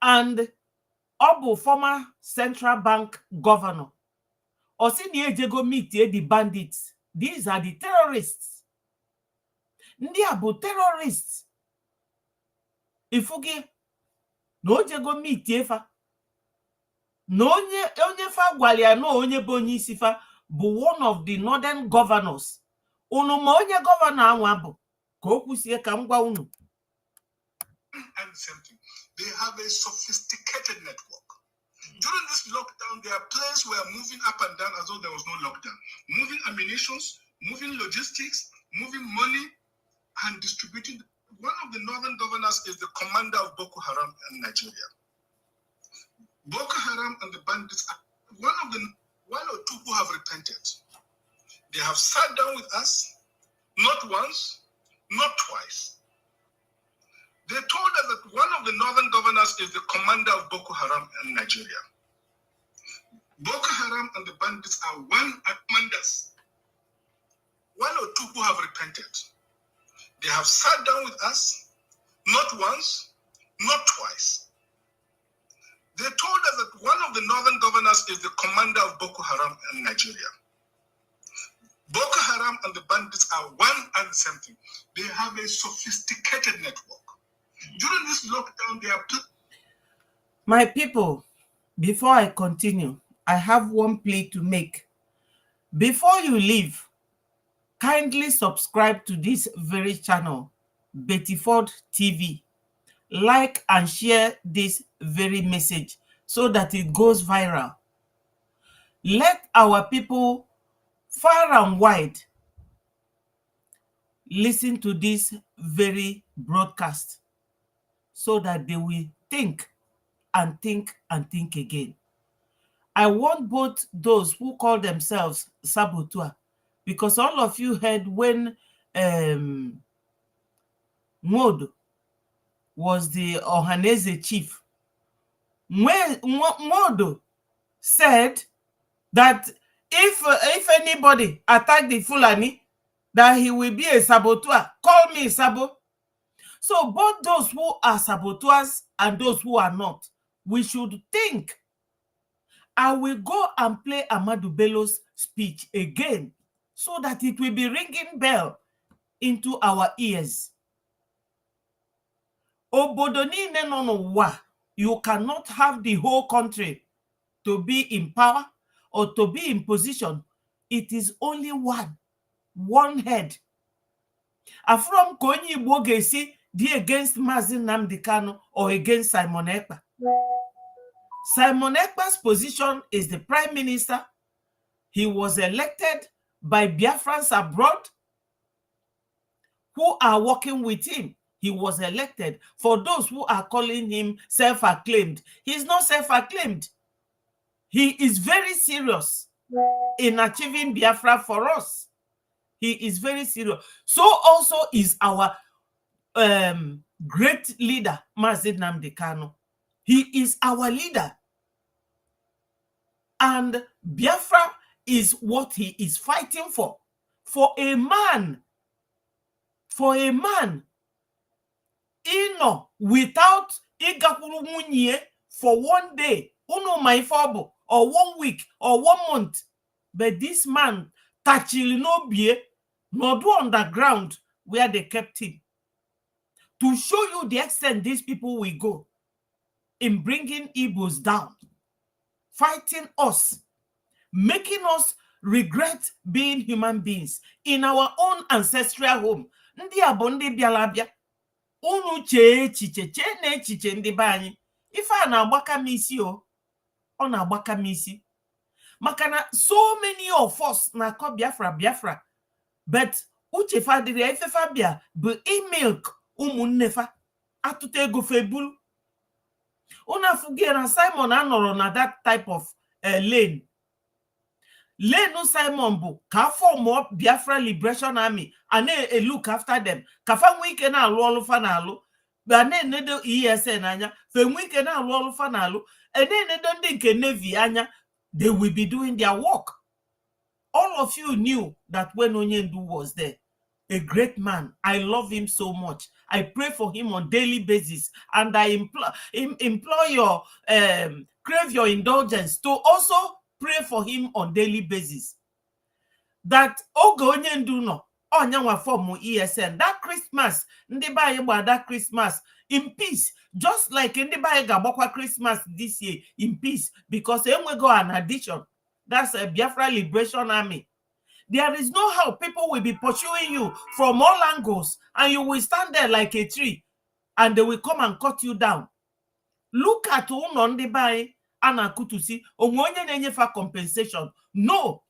and ọ bụ former Central Bank governor. O si na ejego meet the bandits. These are the terrorists. Ndị a bụ terrorists. Ifugi na ojego meet efa. Na onye fa gwalia no onye bụ onye isi fa bụ one of the northern governors. Unu ma onye governor anwa bụ ka o kwusie ka m gwa unu. And something. They have a sophisticated network. During this lockdown, their planes were moving up and down as though there was no lockdown. Moving ammunitions, moving logistics, moving money, and distributing. One of the northern governors is the commander of Boko Haram in Nigeria. Boko Haram and the bandits are one or two who have repented. They have sat down with us, not once, not twice. They told us that one of the northern governors is the commander of Boko Haram in Nigeria. Boko Haram and the bandits are one commanders, one or two who have repented. They have sat down with us, not once, not twice. They told us that one of the northern governors is the commander of Boko Haram in Nigeria. Boko Haram and the bandits are one and the same thing. They have a sophisticated network. During this lockdown, they are... My people, before I continue, I have one plea to make. Before you leave, kindly subscribe to this very channel, Betty Ford TV. Like and share this very message so that it goes viral. Let our people far and wide listen to this very broadcast so that they will think and think and think again. I want both those who call themselves saboteur, because all of you heard when Modo was the Ohanese chief. When Modo said that if anybody attack the Fulani, that he will be a saboteur. Call me Sabo. So both those who are saboteurs and those who are not, we should think. I will go and play Amadou Bello's speech again so that it will be ringing bell into our ears. Obodoni nenonowa, you cannot have the whole country to be in power or to be in position. It is only one head. From Konyi Bogesi, di against Mazi Nnamdi Kanu or against Simon Ekpa. Simon Ekpa's position is the prime minister. He was elected by Biafrans abroad who are working with him. He was elected. For those who are calling him self-acclaimed, he's not self-acclaimed. He is very serious in achieving Biafra for us. He is very serious. So also is our great leader, Mazi Nnamdi Kanu. He is our leader. And Biafra is what he is fighting for. For a man, without Igakuru Munye for one day, or 1 week, or 1 month. But this man, Tachili no bie, no do underground where they kept him. To show you the extent these people will go in bringing Igbos down, fighting us, making us regret being human beings in our own ancestral home. Ndi abonde bialabia, unu chiche ndi banyi. Ifa na agbaka misi o, ona agbaka misi. Makana so many of us na ko Biafra, but uche fadiri ife fabia bu milk umunnefa atute ego febulu. Una fugera Simon anoro na that type of lane. Lane Simon bu ka form up Biafra Liberation Army and look after them. Kafa wike na alu olufa na alu. Bane nedo ESN anya. Fe wike na alu olufa na alu. Ene nedo ndi nke Navy anya. They will be doing their work. All of you knew that when Onyendu was there, a great man. I love him so much. I pray for him on daily basis, and I implore your crave your indulgence to also pray for him on daily basis. That Ogo Onyendu no onyanwa form ESN that Christmas, ndi ba yegba that Christmas in peace, just like ndi ba yegba Christmas this year in peace, because enwego an addition. That's a Biafra Liberation Army. There is no how people will be pursuing you from all angles, and you will stand there like a tree, and they will come and cut you down. Look at Unondebai and Akutusi, Omonye Nenyefa compensation. No.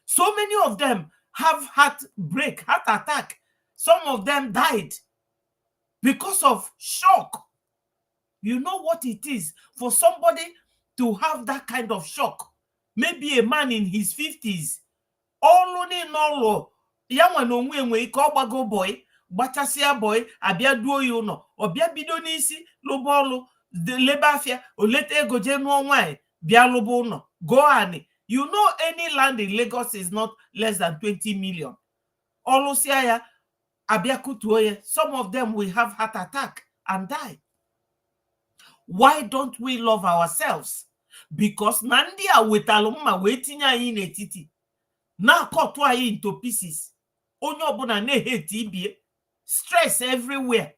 So many of them, have heart attack. Some of them died because of shock. You know what it is for somebody to have that kind of shock? Maybe a man in his 50s. Only no ya no nwe ike ogbago boy, gbachasia boy, abia duo ya uno, obia bido n'isi lụba ọlụ, lebe afia, olete ego je nuo nwanyị, bia lụba uno, go ani. You know any land in Lagos is not less than 20 million. Olusia ya, abia kutuo ya, some of them will have heart attack and die. Why don't we love ourselves? Because nandi a wetalumma wetinya anyị n'etiti. Na cut anyị into pieces. Onye ọbụla na-hate ibie. Stress everywhere.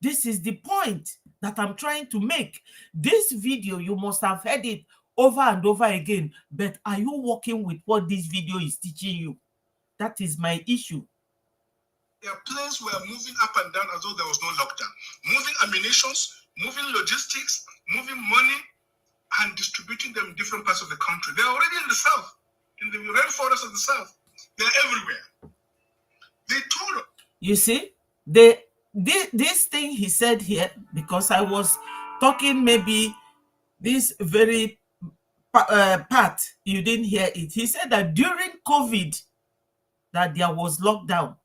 This is the point that I'm trying to make. This video, you must have heard it over and over again. But are you working with what this video is teaching you? That is my issue. Their planes were moving up and down as though there was no lockdown. Moving ammunitions, moving logistics, moving money, and distributing them in different parts of the country. They're already in the south, in the rainforest of the south. They're everywhere. They told us. You see, this thing he said here, because I was talking maybe this very part, you didn't hear it. He said that during COVID, that there was lockdown,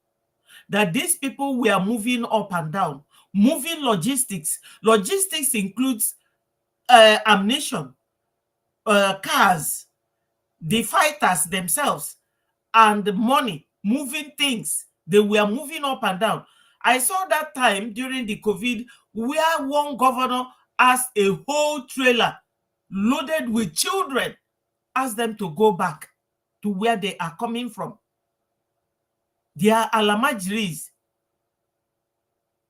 that these people were moving up and down, moving logistics. Logistics includes ammunition, cars, the fighters themselves, and money, moving things. They were moving up and down. I saw that time during the COVID where one governor asked a whole trailer loaded with children, asked them to go back to where they are coming from. They are alamajiris,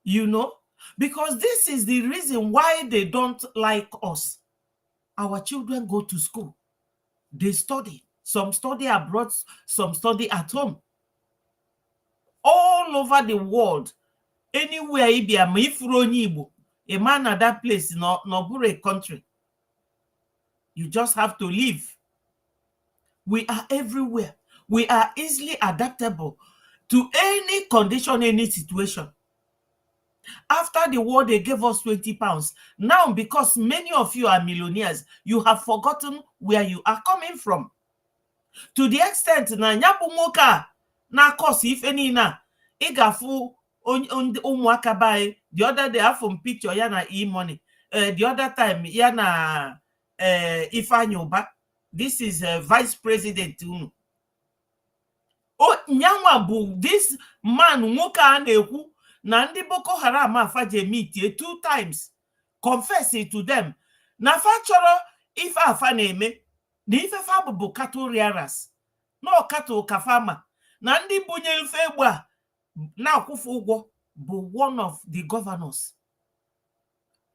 you know, because this is the reason why they don't like us. Our children go to school. They study. Some study abroad, some study at home. All over the world, anywhere a man at that place, no a country. You just have to live. We are everywhere. We are easily adaptable to any condition, any situation. After the war, they gave us 20 pounds. Now, because many of you are millionaires, you have forgotten where you are coming from. To the extent na nyabu moka na course if any na igafu umuaka buy the other day from picture yana e-money. The other time yana Ifanyoba. This is vice president. Oh, nyanwa bu this man moka aneku na ndi Boko Haram afaje meet 2 times. Confess it to them. Na fachoro if afa na-eme na ifefa bụ cattle rearers, no cattle kafama. Na ndị bunye ife egbe a na akwụfu ụgwọ bụ one of the governors.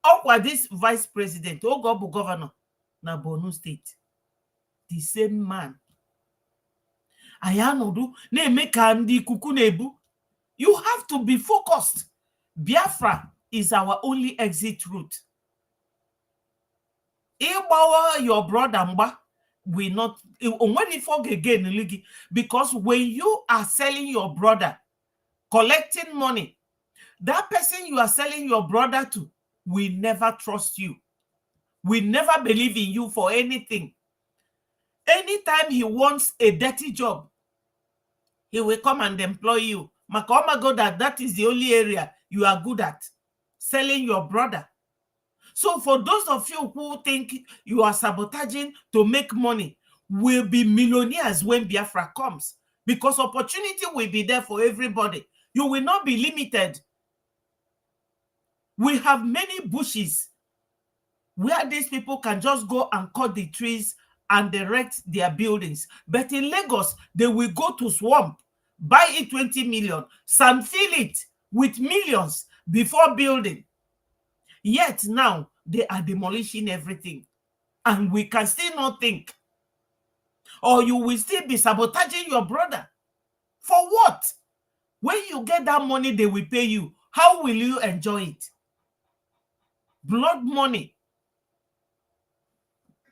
Ọkwa this vice president, oge ọ bụ governor na Borno State. The same man. Ayanodu na-eme ka ndị ikuku na-ebu. You have to be focused. Biafra is our only exit route. Igbawa your brother mba will not when you again, because when you are selling your brother, collecting money, that person you are selling your brother to will never trust you, will never believe in you for anything. Anytime he wants a dirty job, he will come and employ you. Makoma go that is the only area you are good at, selling your brother. So for those of you who think you are sabotaging to make money, will be millionaires when Biafra comes, because opportunity will be there for everybody. You will not be limited. We have many bushes where these people can just go and cut the trees and erect their buildings. But in Lagos, they will go to swamp, buy it 20 million, sand fill it with millions before building. Yet now, they are demolishing everything. And we can still not think. Or you will still be sabotaging your brother. For what? When you get that money, they will pay you. How will you enjoy it? Blood money.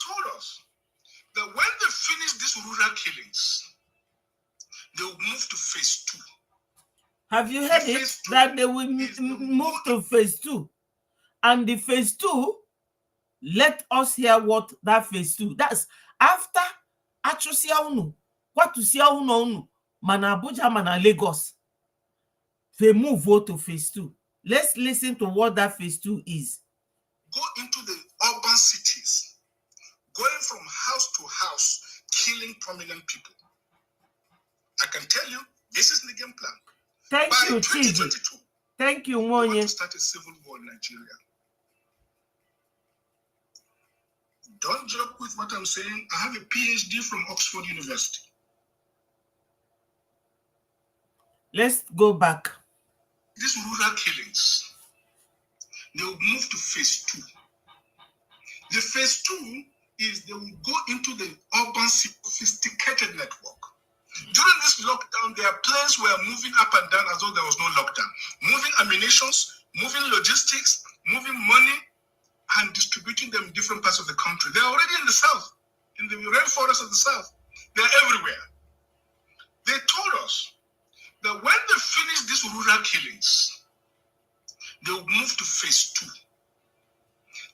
Told us that when they finish these rural killings, They will move to phase 2. Have you heard it? That they will move to phase 2. And the phase 2, let us hear what that phase 2. That's after Achusia what to see Mana Abuja, Mana Lagos. They move to phase 2. Let's listen to what that phase 2 is. Go into the urban cities, going from house to house, killing prominent people. I can tell you, this is the game plan. Thank By you, 2022, thank you, we want Monye. to start a civil war in Nigeria. Don't joke with what I'm saying. I have a PhD from Oxford University. Let's go back. These rural killings, they will move to phase 2. The phase 2 is they will go into the urban sophisticated network. During this lockdown, their planes were moving up and down as though there was no lockdown. Moving ammunitions, moving logistics, moving money, and distributing them in different parts of the country. They're already in the south, in the rainforest of the south. They're everywhere. They told us that when they finish these rural killings, they will move to phase 2.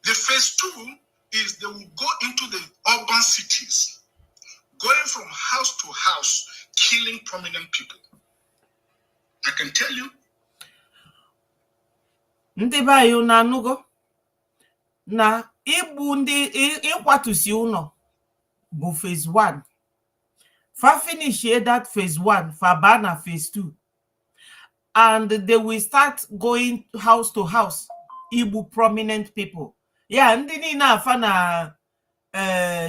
The phase 2 is they will go into the urban cities, going from house to house, killing prominent people. I can tell you. Ndị be anyị unu anụgo na igbu ndị ịkwatusi ụlọ bụ phase 1. Fa finish that phase 1, fa ba na phase 2. And they will start going house to house, igbu prominent people. Yeah, ndị niile afa na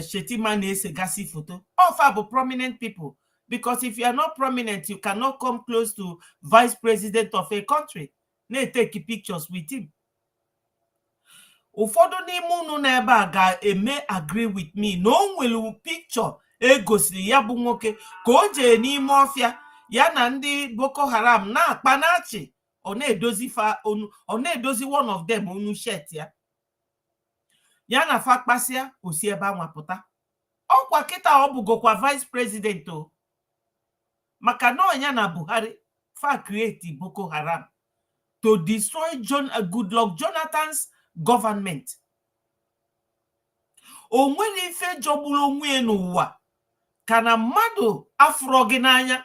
Shetima na-esegasi photo. All fa bụ prominent people. Because if you are not prominent, you cannot come close to vice president of a country. Na-take pictures with him. Ụfọdụ n'ime unu n'ebe a ga-eme agree with me na o nwere picture egosiri ya bụ nwoke ka o jee n'ime ọfịa ya na ndị Boko Haram na-akpa n'achị. Ọ na-edozi one of them onu shirt ya. Ya na fa kpasịa osi ebe anwa pụta. Ọkwa kịta ọ bụgokwa vice president o. Maka na ọnya na Buhari fa create Boko Haram to destroy Goodluck Jonathan's government. O nwere ife jogburu onwe n'ụwa ka na mmadụ afro gị n'anya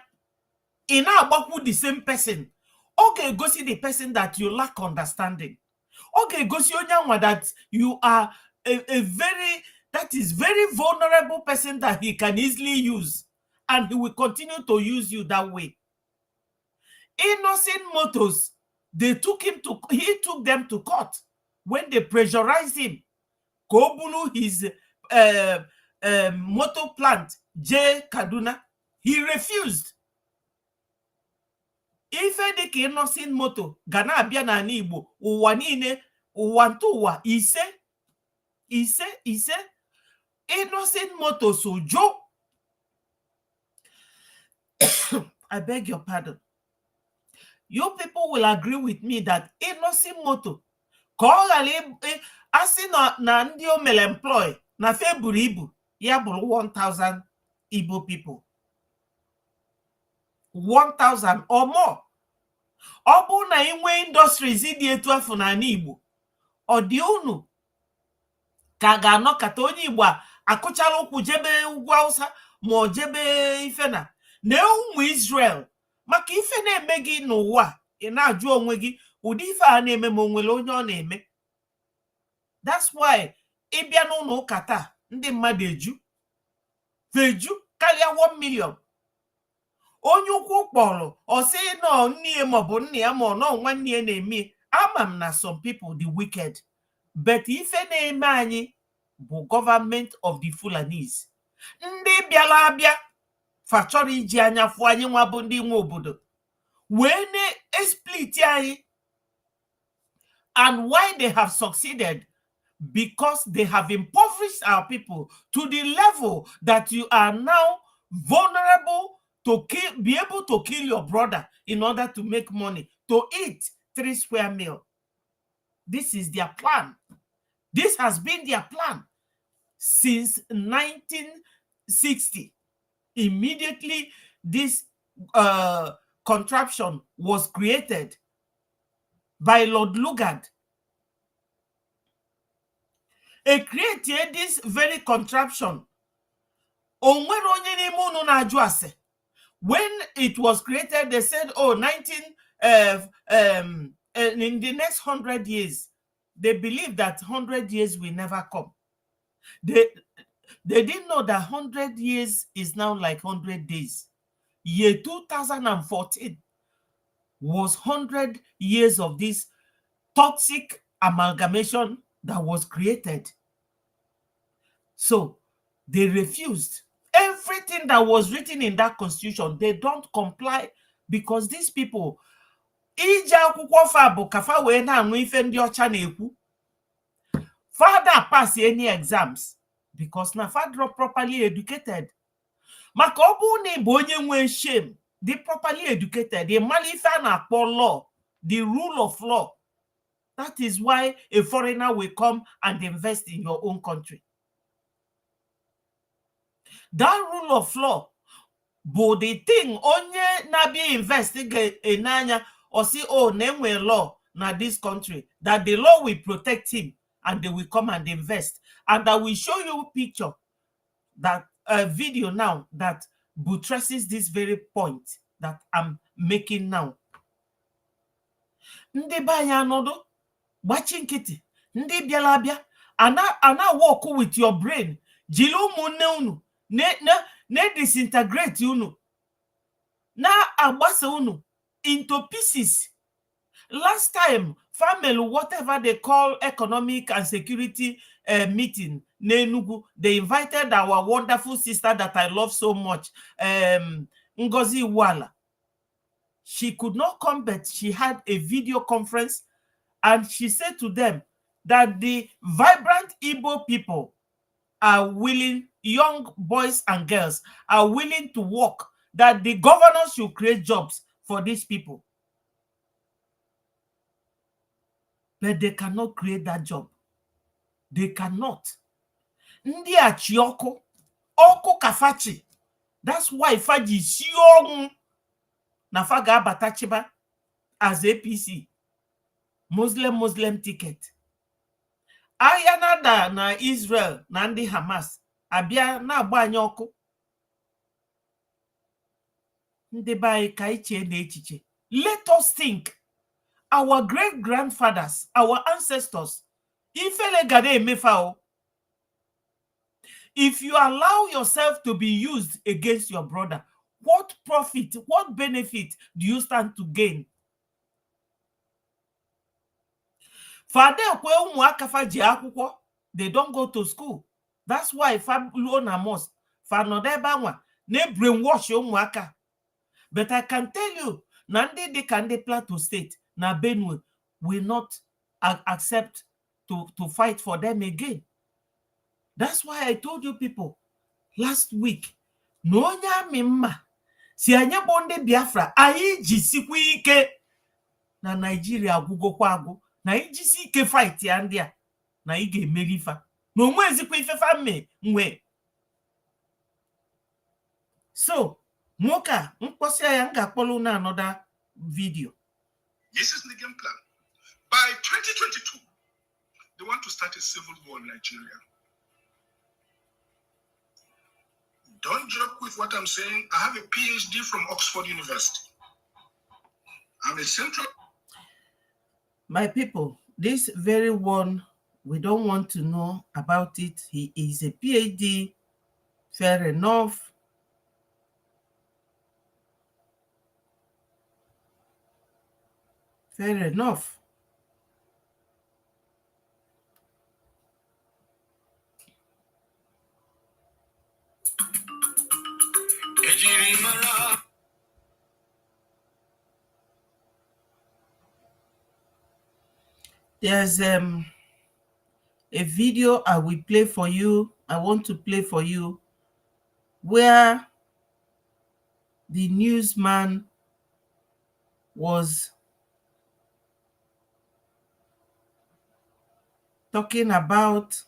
ị na-agbakwu the same person. Ọ ga-egosi the person that you lack understanding. Ọ ga-egosi onye anwa that you are a very vulnerable person that he can easily use, and he will continue to use you that way. Innocent Motors, he took them to court when they pressurized him. Kobulu his motor plant, J. Kaduna, he refused. Ife dịka Innocent Motor ga na-abịa n'ala Igbo ụwa niile ụwa ntụ ụwa ise Innocent Motor sojo. I beg your pardon. You people will agree with me that Innocent Motor ka ọ ghara asị na ndị o mere employ na fe buru ibu ya bụrụ 1,000 Igbo people. 1,000 or more. Ọ bụ na inwe industries dị etu afọ n'ala Igbo, ọ dị unu ka ga-anọkata onye Igbo akụchala ụkwụ jebe ugwu Hausa ma ọ jebe ife na ụmụ Israel. Maka ife na-eme gị n'ụwa ị na-ajụ onwe gị ụdị ife a na-eme ma onwere onye ọ na-eme. That's why ịbịa n'ụlọ ụka taa ndị mmadụ eju karịa 1 million. Onye ukwu kpọrọ ọ sị nọ nne ya maọbụ nne ya ma ọ nọ nwanne ya na-eme. Ama m na some people the wicked, but ife na-eme anyị bụ government of the Fulanis. Ndị bịara abịa fa chọrọ iji anya fụ anyị nwa bụ ndị nwe obodo wee na-split anyị. And why they have succeeded? Because they have impoverished our people to the level that you are now vulnerable to be able to kill your brother in order to make money, to eat 3 square meal. This is their plan. This has been their plan since 1960. Immediately, this contraption was created by Lord Lugard. He created this very contraption. When it was created, they said, oh, in the next 100 years, they believe that 100 years will never come. They didn't know that 100 years is now like 100 days. Year 2014 was 100 years of this toxic amalgamation that was created. So they refused. Everything that was written in that constitution, they don't comply because these people, father pass any exams because na father properly educated. Maka obu na ibo onye nwe shame, they properly educated, they malifa na law, the rule of law. That is why a foreigner will come and invest in your own country. That rule of law, but the thing onye na be investigate enanya or see, oh, name law na this country, that the law will protect him and they will come and invest. And I will show you a picture, that a video now that buttresses this very point that I'm making now. Ndị banya anodo gbachi nkịtị, ndị bịara abịa ana walk with your brain, jiri ụmụnne unu ne disintegrate unu, na agbasa unu into pieces. Last time, family, whatever they call economic and security meeting, Nenugu, they invited our wonderful sister that I love so much, Ngozi Wala. She could not come, but she had a video conference, and she said to them that the vibrant Igbo people are willing, young boys and girls are willing to work, that the governors should create jobs for these people. But they cannot create that job. They cannot. Ndi achioko, oko kafachi. That's why Faji siong na faga batachiba as APC. Muslim ticket. Ayana da na Israel na ndi Hamas. Abia na agbanye oko. Ndi bai kaiche na echiche. Let us think. Our great-grandfathers, our ancestors, if you allow yourself to be used against your brother, what profit, what benefit do you stand to gain? They don't go to school. That's why they brainwash umuaka. But I can tell you, Nandi de Kande Plateau State, na Benue, will not accept to fight for them again. That's why I told you people last week, no nya mimma, si anya bonde Biafra, ayi jisikwi ike na Nigeria agwugokwa agwu, na ijisi ike fight ya ndia, na ige merifa. No mwezikwa ifefa me, mwe. So, Moka, mposia yanga polo na another video. This is the game plan. By 2022, they want to start a civil war in Nigeria. Don't joke with what I'm saying. I have a PhD from Oxford University. I'm a central... My people, this very one, we don't want to know about it. He is a PhD, fair enough. Fair enough. There's a video I will play for you. I want to play for you where the newsman was talking about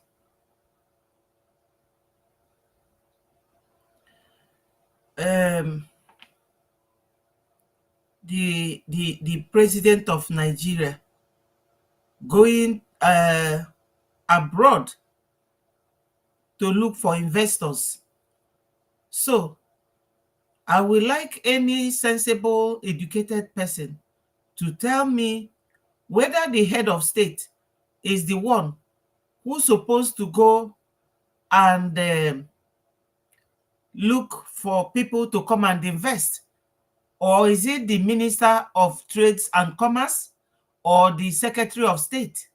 the president of Nigeria going abroad to look for investors. So I would like any sensible, educated person to tell me whether the head of state is the one who's supposed to go and look for people to come and invest, or is it the Minister of Trades and Commerce or the Secretary of State?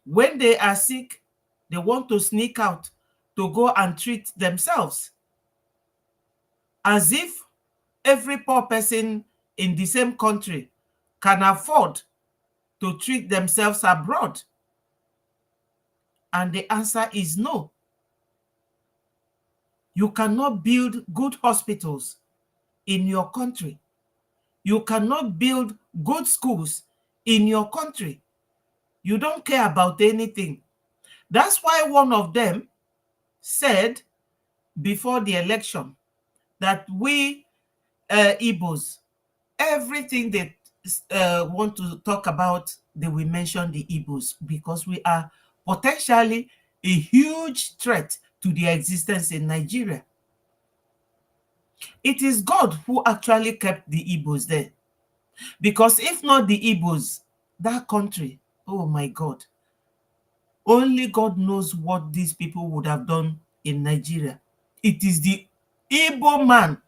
When they are sick, they want to sneak out to go and treat themselves, as if every poor person in the same country can afford to treat themselves abroad. And the answer is no. You cannot build good hospitals in your country. You cannot build good schools in your country. You don't care about anything. That's why one of them said before the election that we Igbos, everything they want to talk about, they will mention the Igbos, because we are potentially a huge threat to their existence in Nigeria. It is God who actually kept the Igbos there, because if not the Igbos, that country, oh my God, only God knows what these people would have done in Nigeria. It is the Igbo man.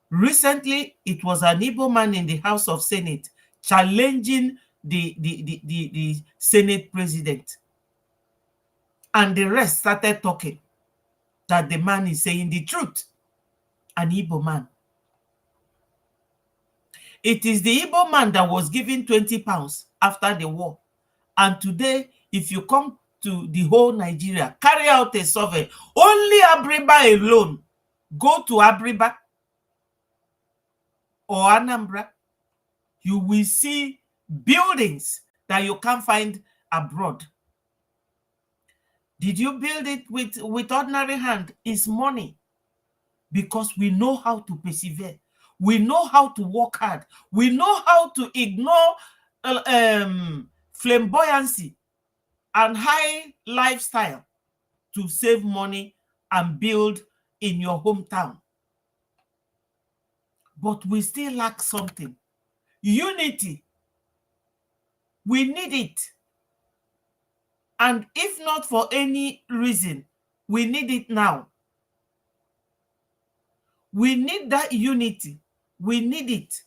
Recently, it was an Igbo man in the House of Senate challenging the Senate president. And the rest started talking that the man is saying the truth. An Igbo man. It is the Igbo man that was given 20 pounds after the war. And today, if you come to the whole Nigeria, carry out a survey, only Abriba alone, go to Abriba or Anambra, you will see buildings that you can't find abroad. Did you build it with ordinary hand? It's money. Because we know how to persevere. We know how to work hard. We know how to ignore flamboyancy and high lifestyle to save money and build in your hometown. But we still lack something. Unity. We need it. And if not for any reason, we need it now. We need that unity. We need it.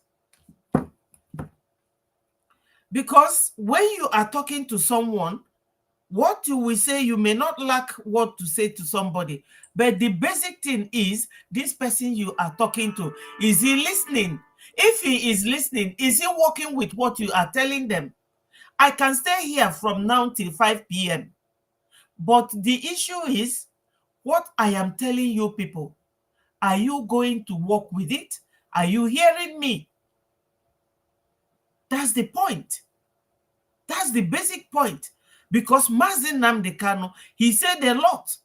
Because when you are talking to someone, what you will say, you may not lack what to say to somebody. But the basic thing is, this person you are talking to, is he listening? If he is listening, is he working with what you are telling them? I can stay here from now till 5 p.m. But the issue is, what I am telling you people, are you going to work with it? Are you hearing me? That's the point. That's the basic point. Because Mazi Nnamdi Kanu, he said a lot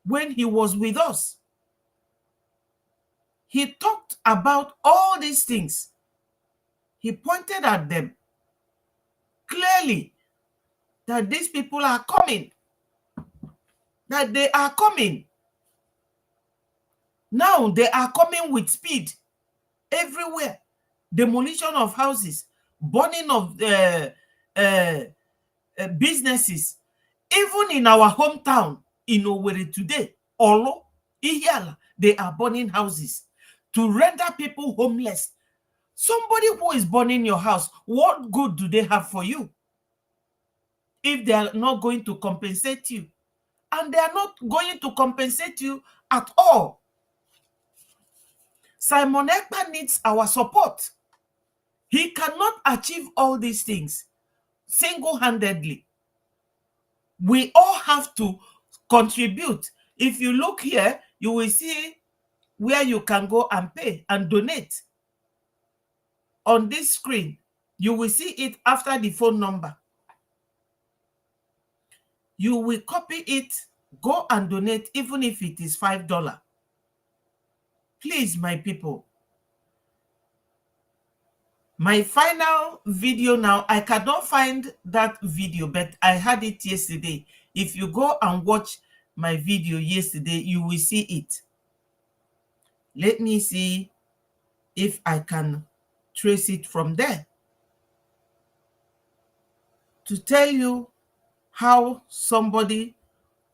when he was with us. He talked about all these things. He pointed at them clearly that these people are coming. That they are coming. Now they are coming with speed everywhere. Demolition of houses, burning of businesses. Even in our hometown in Owerri today, Olo, Ihiala, they are burning houses to render people homeless. Somebody who is burning your house, what good do they have for you if they are not going to compensate you? And they are not going to compensate you at all. Simon Ekpa needs our support. He cannot achieve all these things single-handedly. We all have to contribute. If you look here, you will see where you can go and pay and donate. On this screen, you will see it after the phone number. You will copy it, go and donate, even if it is $5. Please, my people, My final video now, I cannot find that video, but I had it yesterday. If you go and watch my video yesterday, you will see it. Let me see if I can trace it from there to tell you how somebody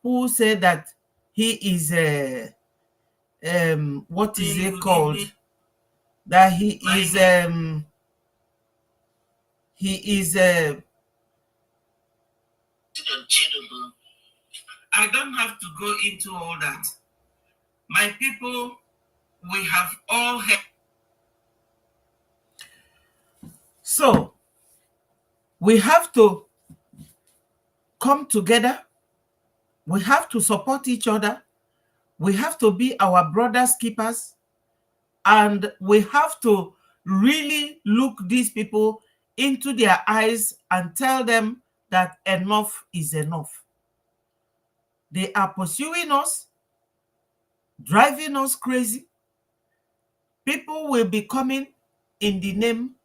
who said that he is a what is it called, that he is I don't have to go into all that. My people, we have all heard. So we have to come together. We have to support each other. We have to be our brothers' keepers. And we have to really look these people into their eyes and tell them that enough is enough. They are pursuing us, driving us crazy. People will be coming in the name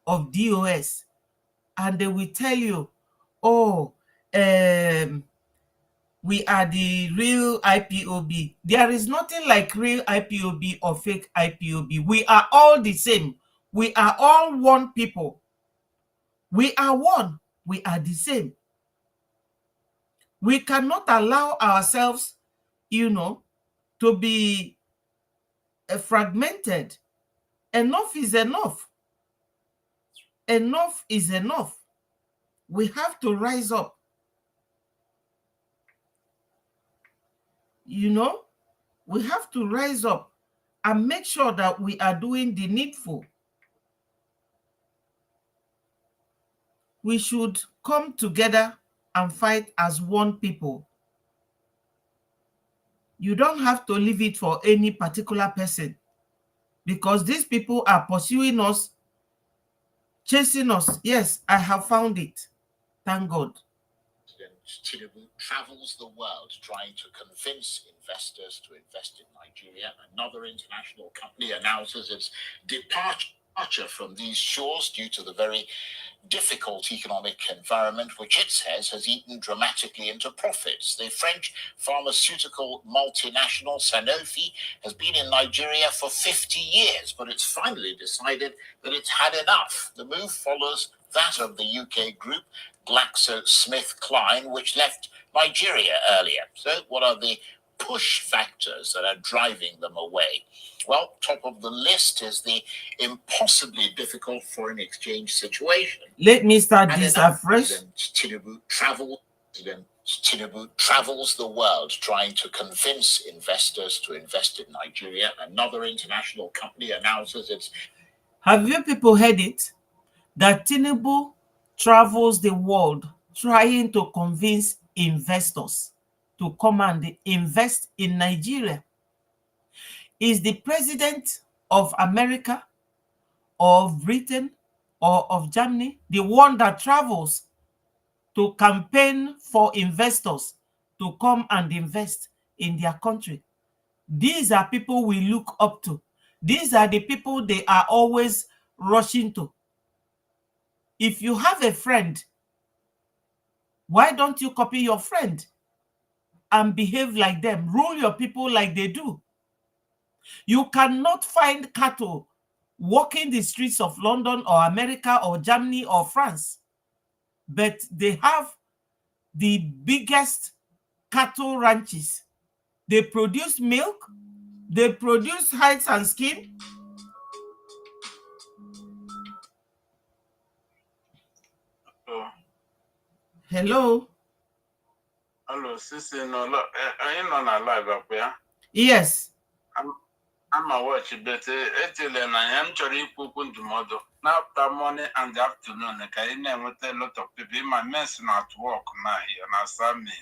of DOS, and they will tell you, oh, we are the real IPOB. There is nothing like real IPOB or fake IPOB. We are all the same. We are all one people. We are one. We are the same. We cannot allow ourselves, to be fragmented. Enough is enough. Enough is enough. We have to rise up. We have to rise up and make sure that we are doing the needful. We should come together and fight as one people. You don't have to leave it for any particular person, because these people are pursuing us, chasing us. Yes, I have found it. Thank God. Tinubu travels the world trying to convince investors to invest in Nigeria. Another international company announces its departure from these shores due to the very difficult economic environment, which it says has eaten dramatically into profits. The French pharmaceutical multinational Sanofi has been in Nigeria for 50 years, but it's finally decided that it's had enough. The move follows that of the UK group GlaxoSmithKline, which left Nigeria earlier. So what are the push factors that are driving them away? Well, top of the list is the impossibly difficult foreign exchange situation. Let me start this afresh. Tinubu travels the world trying to convince investors to invest in Nigeria. Another international company announces its... Have you people heard it? That Tinubu travels the world trying to convince investors to come and invest in Nigeria. Is the president of America or of Britain or of Germany the one that travels to campaign for investors to come and invest in their country? These are people we look up to. These are the people they are always rushing to. If you have a friend, why don't you copy your friend and behave like them? Rule your people like they do. You cannot find cattle walking the streets of London or America or Germany or France, but they have the biggest cattle ranches. They produce milk, they produce hides and skin. Hello? Hello, sister. No, look, I ain't on a live up here. Yes. I'm a watch, but it's I am trying to put tomorrow. Now, the morning and the afternoon, I never tell a lot of people. My mess not work now, and I saw me.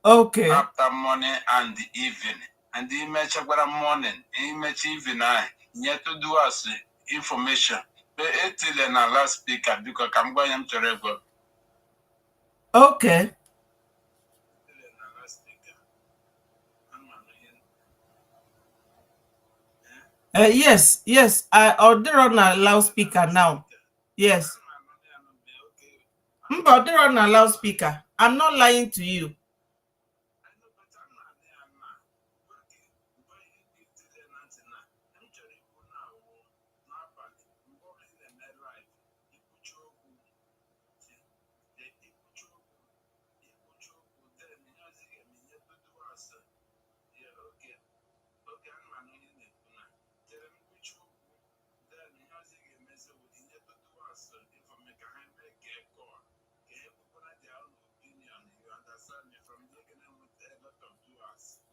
Okay. After morning and the evening. And the image of morning, image evening, yet to do us information. But it's a last speaker because I'm going to regular. Okay. Yes. I order on a loudspeaker now. Yes. But they're on a loudspeaker. I'm not lying to you.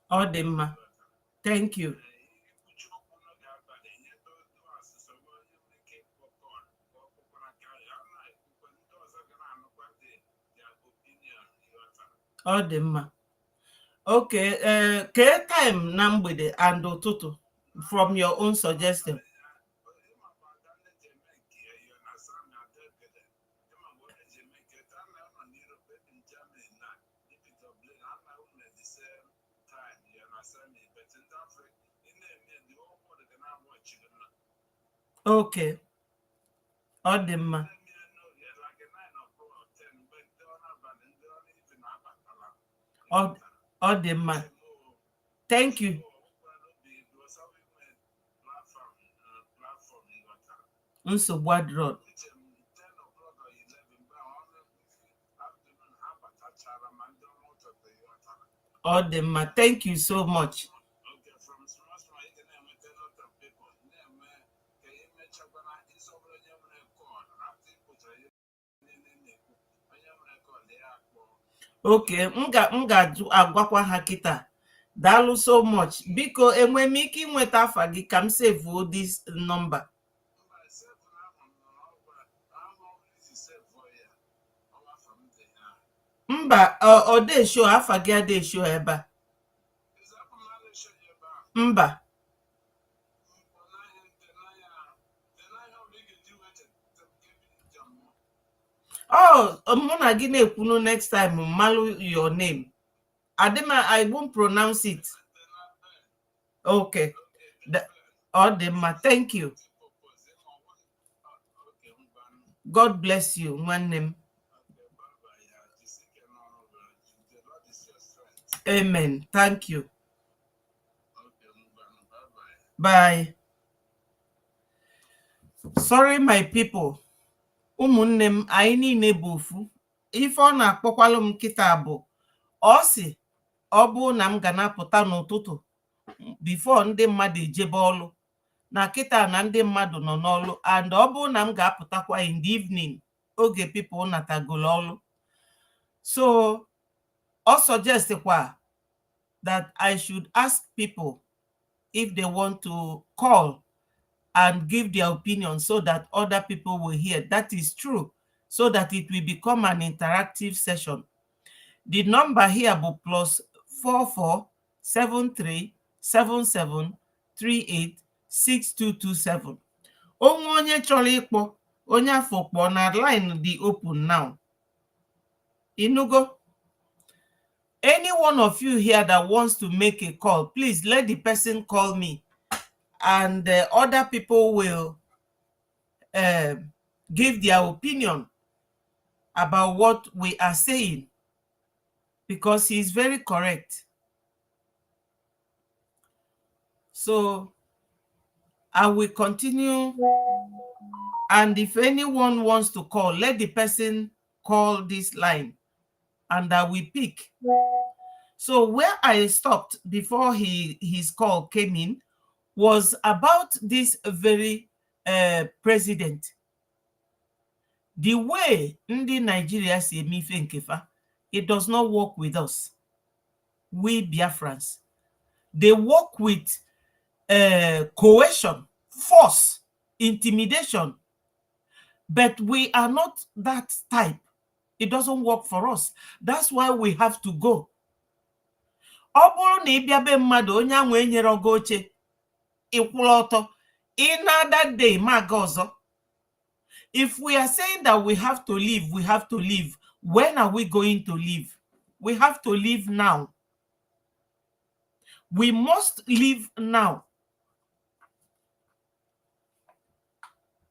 Odemma. Thank you. Odemma. Okay, care time na mgbede and ụtụtụ from your own suggestion. Okay. Odemma. Odemma. Thank you. Nsogbu adịrọ. Odemma. Thank you so much. Okay, m ga-agwakwa ha kịta. Daalụ so much. Biko enwe m ike inweta afa gị ka m save this number. Mba, ọ dị show afa gị adị show ebe a. Mba. Oh, mụ na gị na-ekwunu next time mmalụ your name. I won't pronounce it. Okay. Odemma, thank you. God bless you, nwanne. Amen. Thank you. Bye. Sorry, my people. Ụmụnne m, anyị niile bụ ofu. Ife ọ na-akpọkwalụ m kịta bụ ọ sị ọ bụ na m ga na-apụta n'ụtụtụ before ndị mmadụ ejebe ọlụ na kịta na ndị mmadụ nọ n'ọlụ, and ọ bụ na m ga-apụtakwa in the evening oge people natagolo ọlụ. So ọ suggestikwa that I should ask people if they want to call and give their opinion so that other people will hear. That is true, so that it will become an interactive session. The number here is +44 73 77 38 6227. Onye chọrọ ịkpọ onye afọ kpọ na line dị open now. Inugo. Any one of you here that wants to make a call, please let the person call me, and other people will give their opinion about what we are saying, because he's very correct. So I will continue, and if anyone wants to call, let the person call this line and I will pick. So where I stopped before his call came in was about this very president. The way Ndi Nigeria say me Nkefa, it does not work with us. We Biafrans. They work with coercion, force, intimidation. But we are not that type. It doesn't work for us. That's why we have to go. That day, if we are saying that we have to leave, we have to leave. When are we going to leave? We have to leave now. We must leave now.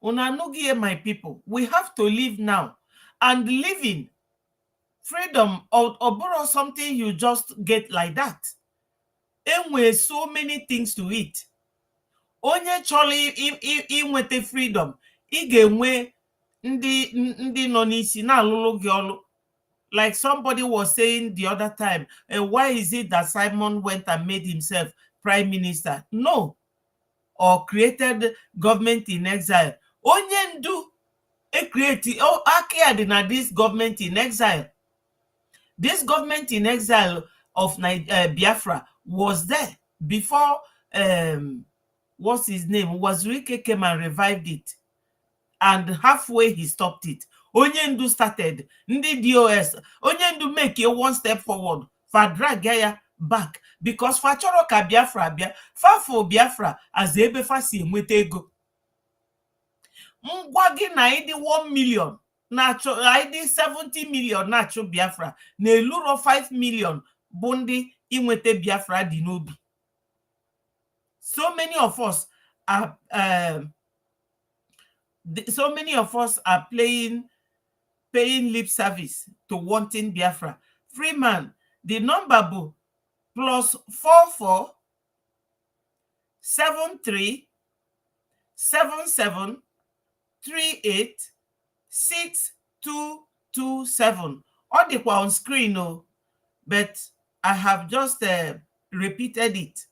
Unanugie, my people, we have to live now. And living, freedom, or borrow something you just get like that. And with so many things to it. Onye chọrọ inweta freedom, ị ga-enwe ndị nọ n'isi na-alụlụ gị ọlụ. Like somebody was saying the other time, why is it that Simon went and made himself prime minister? No. Or created government in exile. Onye ndu create this government in exile. This government in exile of Biafra was there before what's his name? Wazirike came and revived it. And halfway he stopped it. Onyendu started. Ndi DOS. Onyendu make a one step forward. For drag ya back. Because for choro ka Biafra bia. For Biafra as ebe fasi mwete ego. Mwagi na idi 1 million. Nacho idi 70 million nacho Biafra. Ne luro 5 million. Bundi imwete Biafra dinobi. So many of us are paying lip service to wanting Biafra. Freeman, the number book +44 73 77 38 6227. All the on screen, no, but I have just repeated it.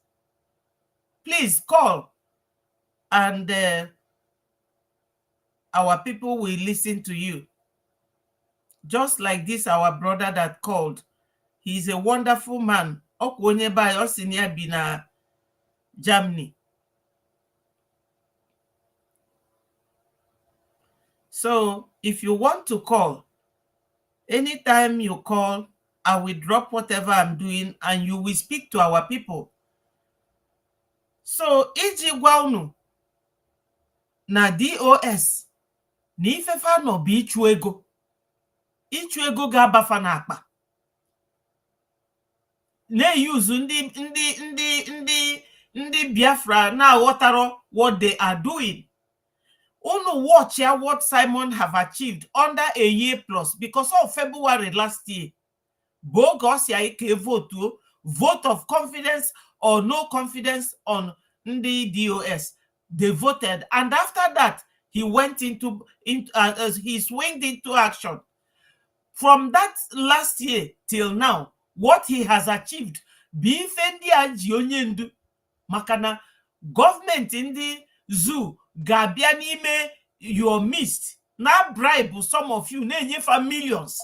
Please call, and our people will listen to you. Just like this, our brother that called. He's a wonderful man. Bina Germany. So if you want to call, anytime you call, I will drop whatever I'm doing and you will speak to our people. So iji gwa unu na DOS na ifefa no bụ ichu ego ga-abafa n'akpa na-eyuzu ndị Biafra na-aghọtaro what they are doing. Unu watch what Simon have achieved under a year plus, because of February last year. Bogus ya ike vote of confidence or no confidence on the DOS. They voted, and after that he went he swinged into action. From that last year till now, what he has achieved, bifendi ajionyendu makana government in the zoo gabia n'ime your midst na bribe some of you na for millions,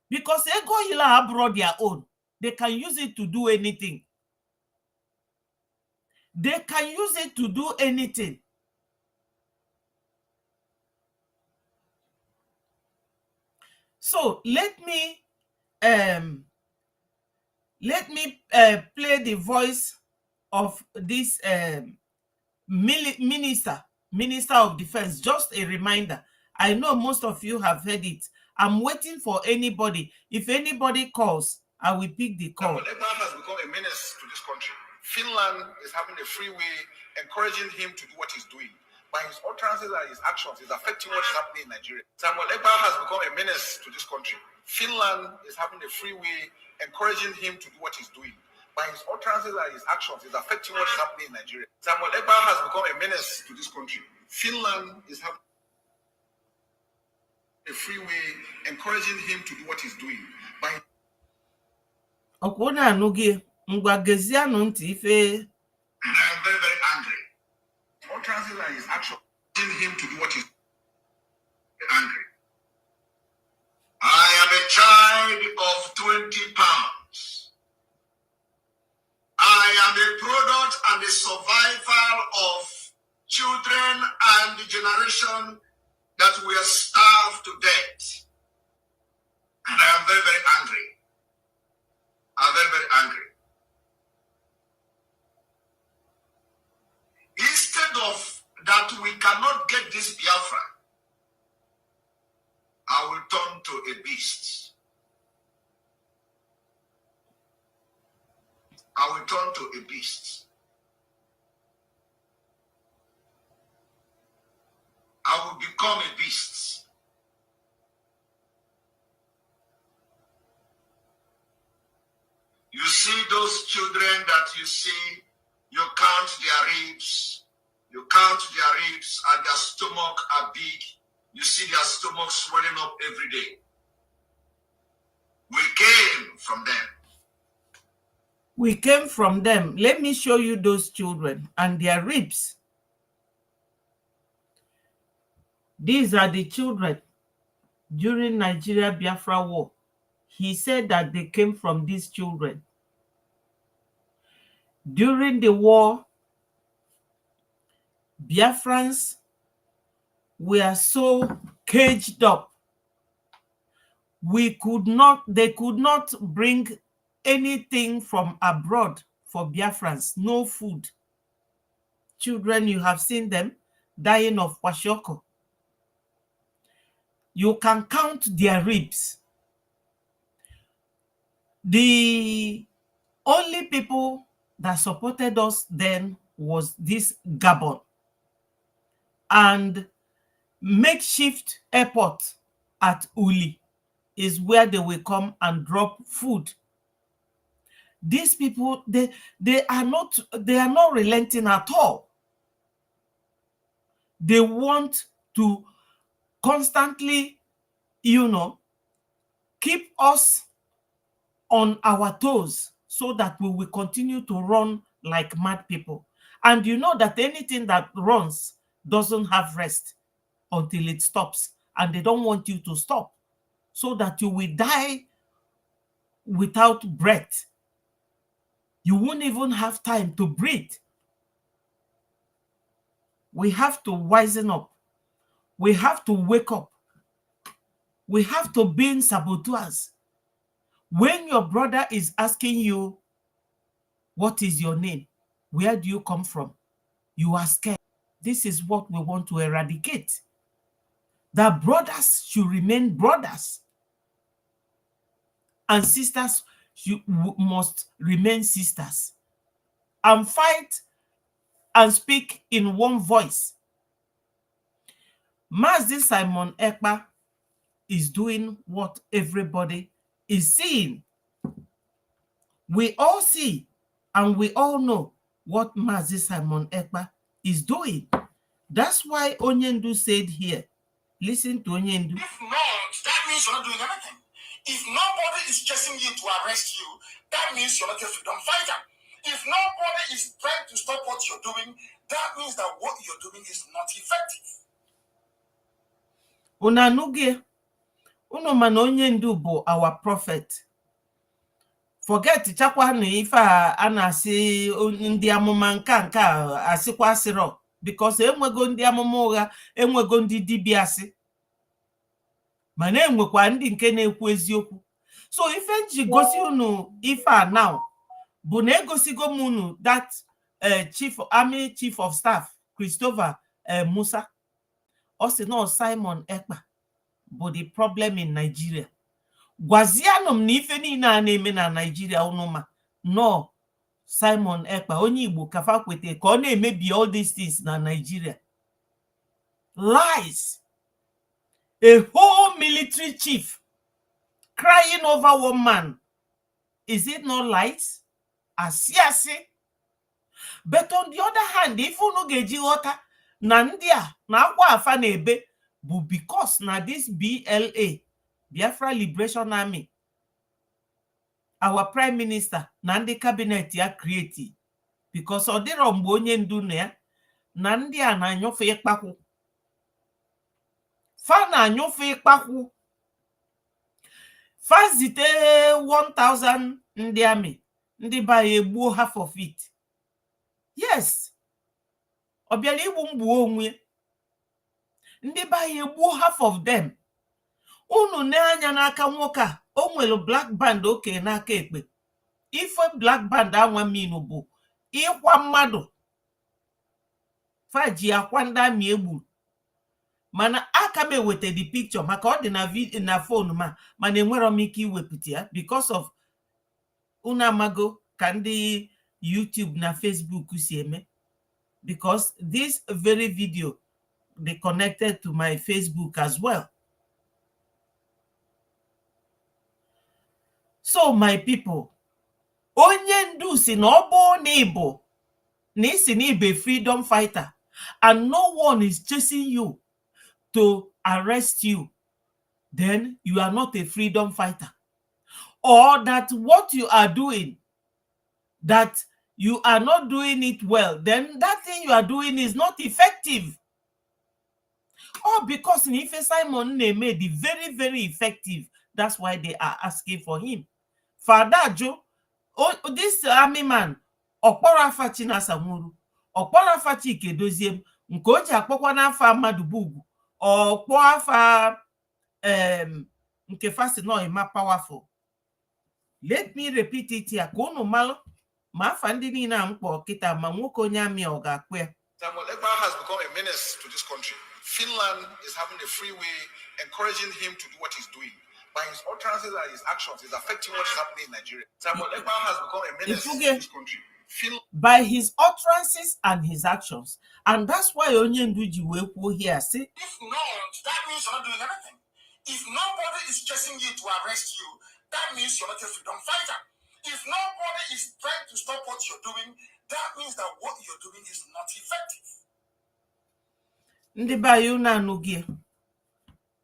because ego hila abroad their own. They can use it to do anything. They can use it to do anything. So let me play the voice of this minister of defense. Just a reminder. I know most of you have heard it. I'm waiting for anybody. If anybody calls, I will pick the call. Llar has become a menace to this country. Finland is having a freeway encouraging him to do what he's doing. By his utterances and his actions, is affecting what's happening in Nigeria. Llar has become a menace to this country. Finland is having a freeway encouraging him to do what he's doing. By his utterances and his actions, is affecting what's happening in Nigeria. Llar has become a menace to this country. Finland is having a freeway encouraging him to do what he's doing. By Okwona anugi ngwa gezianu nti ife. And I am very, very angry. Utterances and his actions encouraging him to do what he's angry. I am a child of 20 pounds. I am a product and a survival of children and the generation that were starved to death. And I am very, very angry. I'm very, very angry. Instead of that we cannot get this Biafra, I will turn to a beast. I will turn to a beast. I become a beast. You see those children that you see, you count their ribs, and their stomach are big. You see their stomach swelling up every day. We came from them. We came from them. Let me show you those children and their ribs. These are the children during Nigeria Biafra war. He said that they came from these children. During the war, Biafrans were so caged up. They could not bring anything from abroad for Biafrans. No food. Children, you have seen them dying of kwashiorkor. You can count their ribs. The only people that supported us then was this Gabon and makeshift airport at Uli is where they will come and drop food. These people, they are not relenting at all. They want to constantly, keep us on our toes so that we will continue to run like mad people. And you know that anything that runs doesn't have rest until it stops. And they don't want you to stop so that you will die without breath. You won't even have time to breathe. We have to wisen up. We have to wake up. We have to be saboteurs. When your brother is asking you, what is your name? Where do you come from? You are scared. This is what we want to eradicate. That brothers should remain brothers. And sisters must remain sisters. And fight and speak in one voice. Mazi Simon Ekpa is doing what everybody is seeing. We all see and we all know what Mazi Simon Ekpa is doing. That's why Onyendu said here, listen to Onyendu. If not, that means you're not doing anything. If nobody is chasing you to arrest you, that means you're not a freedom fighter. If nobody is trying to stop what you're doing, that means that what you're doing is not effective. Unanuge, unomana Onyendu bụ our prophet. Forget chakwa na ife a na-asị ndị amụma nke asịkwa asịrọ, because enwego ndị amụma ụgha, enwego ndị dibịa asị, mana enwekwa ndị nke na-ekwu eziokwu. So ife nji gosi unu ife a now bụ na egosigo m unu that Army Chief of Staff Christopher Musa, ọ sị no Simon Ekpa bụ the problem in Nigeria. Gwazianụ m na ife niile a na-eme na Nigeria unuma no Simon Ekpa onye Igbo kafa kwete ka ọ na-emebi all these things na Nigeria. Lies. A whole military chief crying over one man. Is it not lies? Asiasi. But on the other hand, if unu geji ghọta na ndị a na akwa afa na ebe bụ because na this BLA, Biafra Liberation Army, our prime minister na ndị cabinet ya create, because ọ dịrọ mgbe onye ndu na ndị a na-anyụfe ịkpakwu. Fa na-anyụfe ịkpakwu. Fa zite 1,000 ndị army, ndị ba ya egbuo half of it. Yes. Ọ bịara igbu mgbuo onwe. Ndị ba ya egbuo half of them. Unu ne-anya n'aka nwoke a, o nwere black band oke n'aka ekpe. Ife black band anwa minu bụ ịkwa mmadụ. Fa ji akwa ndị amị egbu. Mana aka m eweta the picture maka ọ dị na phone mana enwero m ike iwepụta ya because of unu amago ka ndị YouTube na Facebook si eme. Because this very video they connected to my Facebook as well. So my people, onye ndu si na obo na ibo na isi na ibe freedom fighter and no one is chasing you to arrest you, then you are not a freedom fighter. Or that what you are doing, that you are not doing it well, then that thing you are doing is not effective. Or because Nife Simon made it very, very effective, that's why they are asking for him. Father Joe, this army man, Okpora Fachi Nasamuru, Okpora Fachi Kedoziem, Nkoja Pokwa Nafa Madubugu, or Poafa Nkefasi no ima powerful. Let me repeat it here. Kono malo, ma fandini na mpo kita mamoko nyami oga kwe. Samuel Ekpa has become a menace to this country. Finland is having a free way, encouraging him to do what he's doing. By his utterances and his actions, is affecting what is happening in Nigeria. Samuel Ekpa has become a menace to this country. By his utterances and his actions. And that's why Onyenduji will here say, if not, that means you're not doing anything. If nobody is chasing you to arrest you, that means you're not a freedom fighter. If nobody is trying to stop what you're doing, that means that what you're doing is not effective.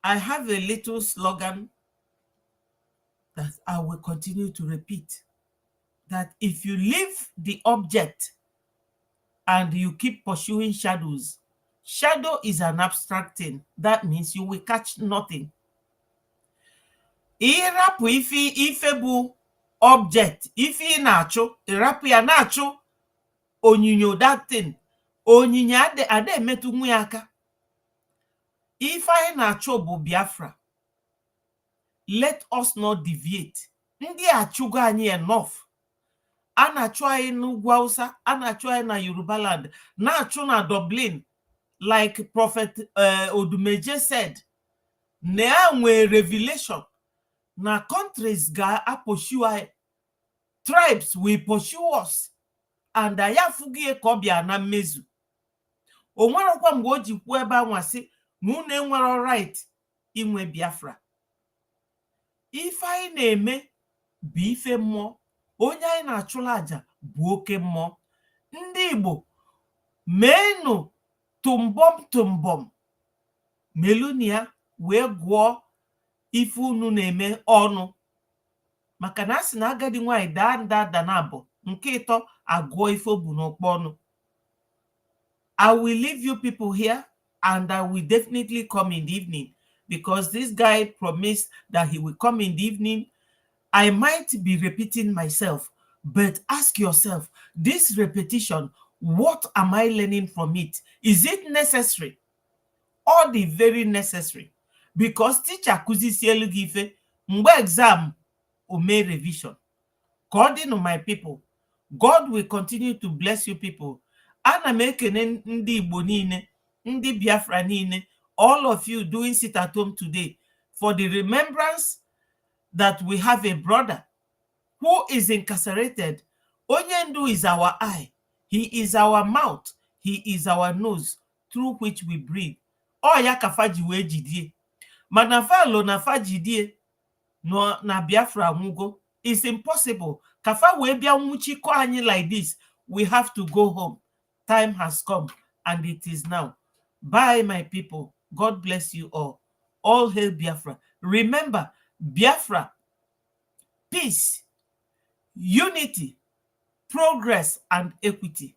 I have a little slogan that I will continue to repeat. That if you leave the object and you keep pursuing shadows, shadow is an abstract thing. That means you will catch nothing. Irapu ifebu object, ifi nacho, irapu ya nacho, onyinyo that thing. Onyinya ade metu muyaka. If I nacho bu Biafra, let us not deviate. Ndi achugo anyị enough. Anacho anyị n'ugwu Hausa, anacho anyị na Yoruba land, na-achụ na Dublin, like Prophet Odumeje said, na nwe revelation, na countries ga pursue anyị, tribes will pursue us, and ya fugie ka ọbịa na mmezu. O nwerokwa mgbe o ji kwuo ebe anwa sị, na unu enwero right inwe Biafra. Ife anyị na-eme bụ ife mmụọ, onye anyị na-achụla aja bụ oke mmụọ. Ndị Igbo, meenụ tumbom melunia wee gụọ ife unu na-eme ọnụ, maka na asị na agadi nwanyị daa nda na abụ nke ịtọ agụọ ife obu n'okpo ọnụ. I will leave you people here, and I will definitely come in the evening, because this guy promised that he will come in the evening. I might be repeating myself, but ask yourself, this repetition, what am I learning from it? Is it necessary? Or the very necessary? Because teacher kuzisi elu gife, mgbe exam ome revision. According to my people, God will continue to bless you people. Ana m ekene ndị Igbo niile, ndị Biafra niile, all of you doing sit at home today, for the remembrance that we have a brother who is incarcerated. Onyendu is our eye, he is our mouth, he is our nose through which we breathe. Ya kafaji we jidie. Manafalo na fajidie no na Biafra mugo. It's impossible. Kafa we bia nwuchi ko anyi like this. We have to go home. Time has come, and it is now. Bye, my people. God bless you all. All hail Biafra. Remember, Biafra, peace, unity, progress, and equity.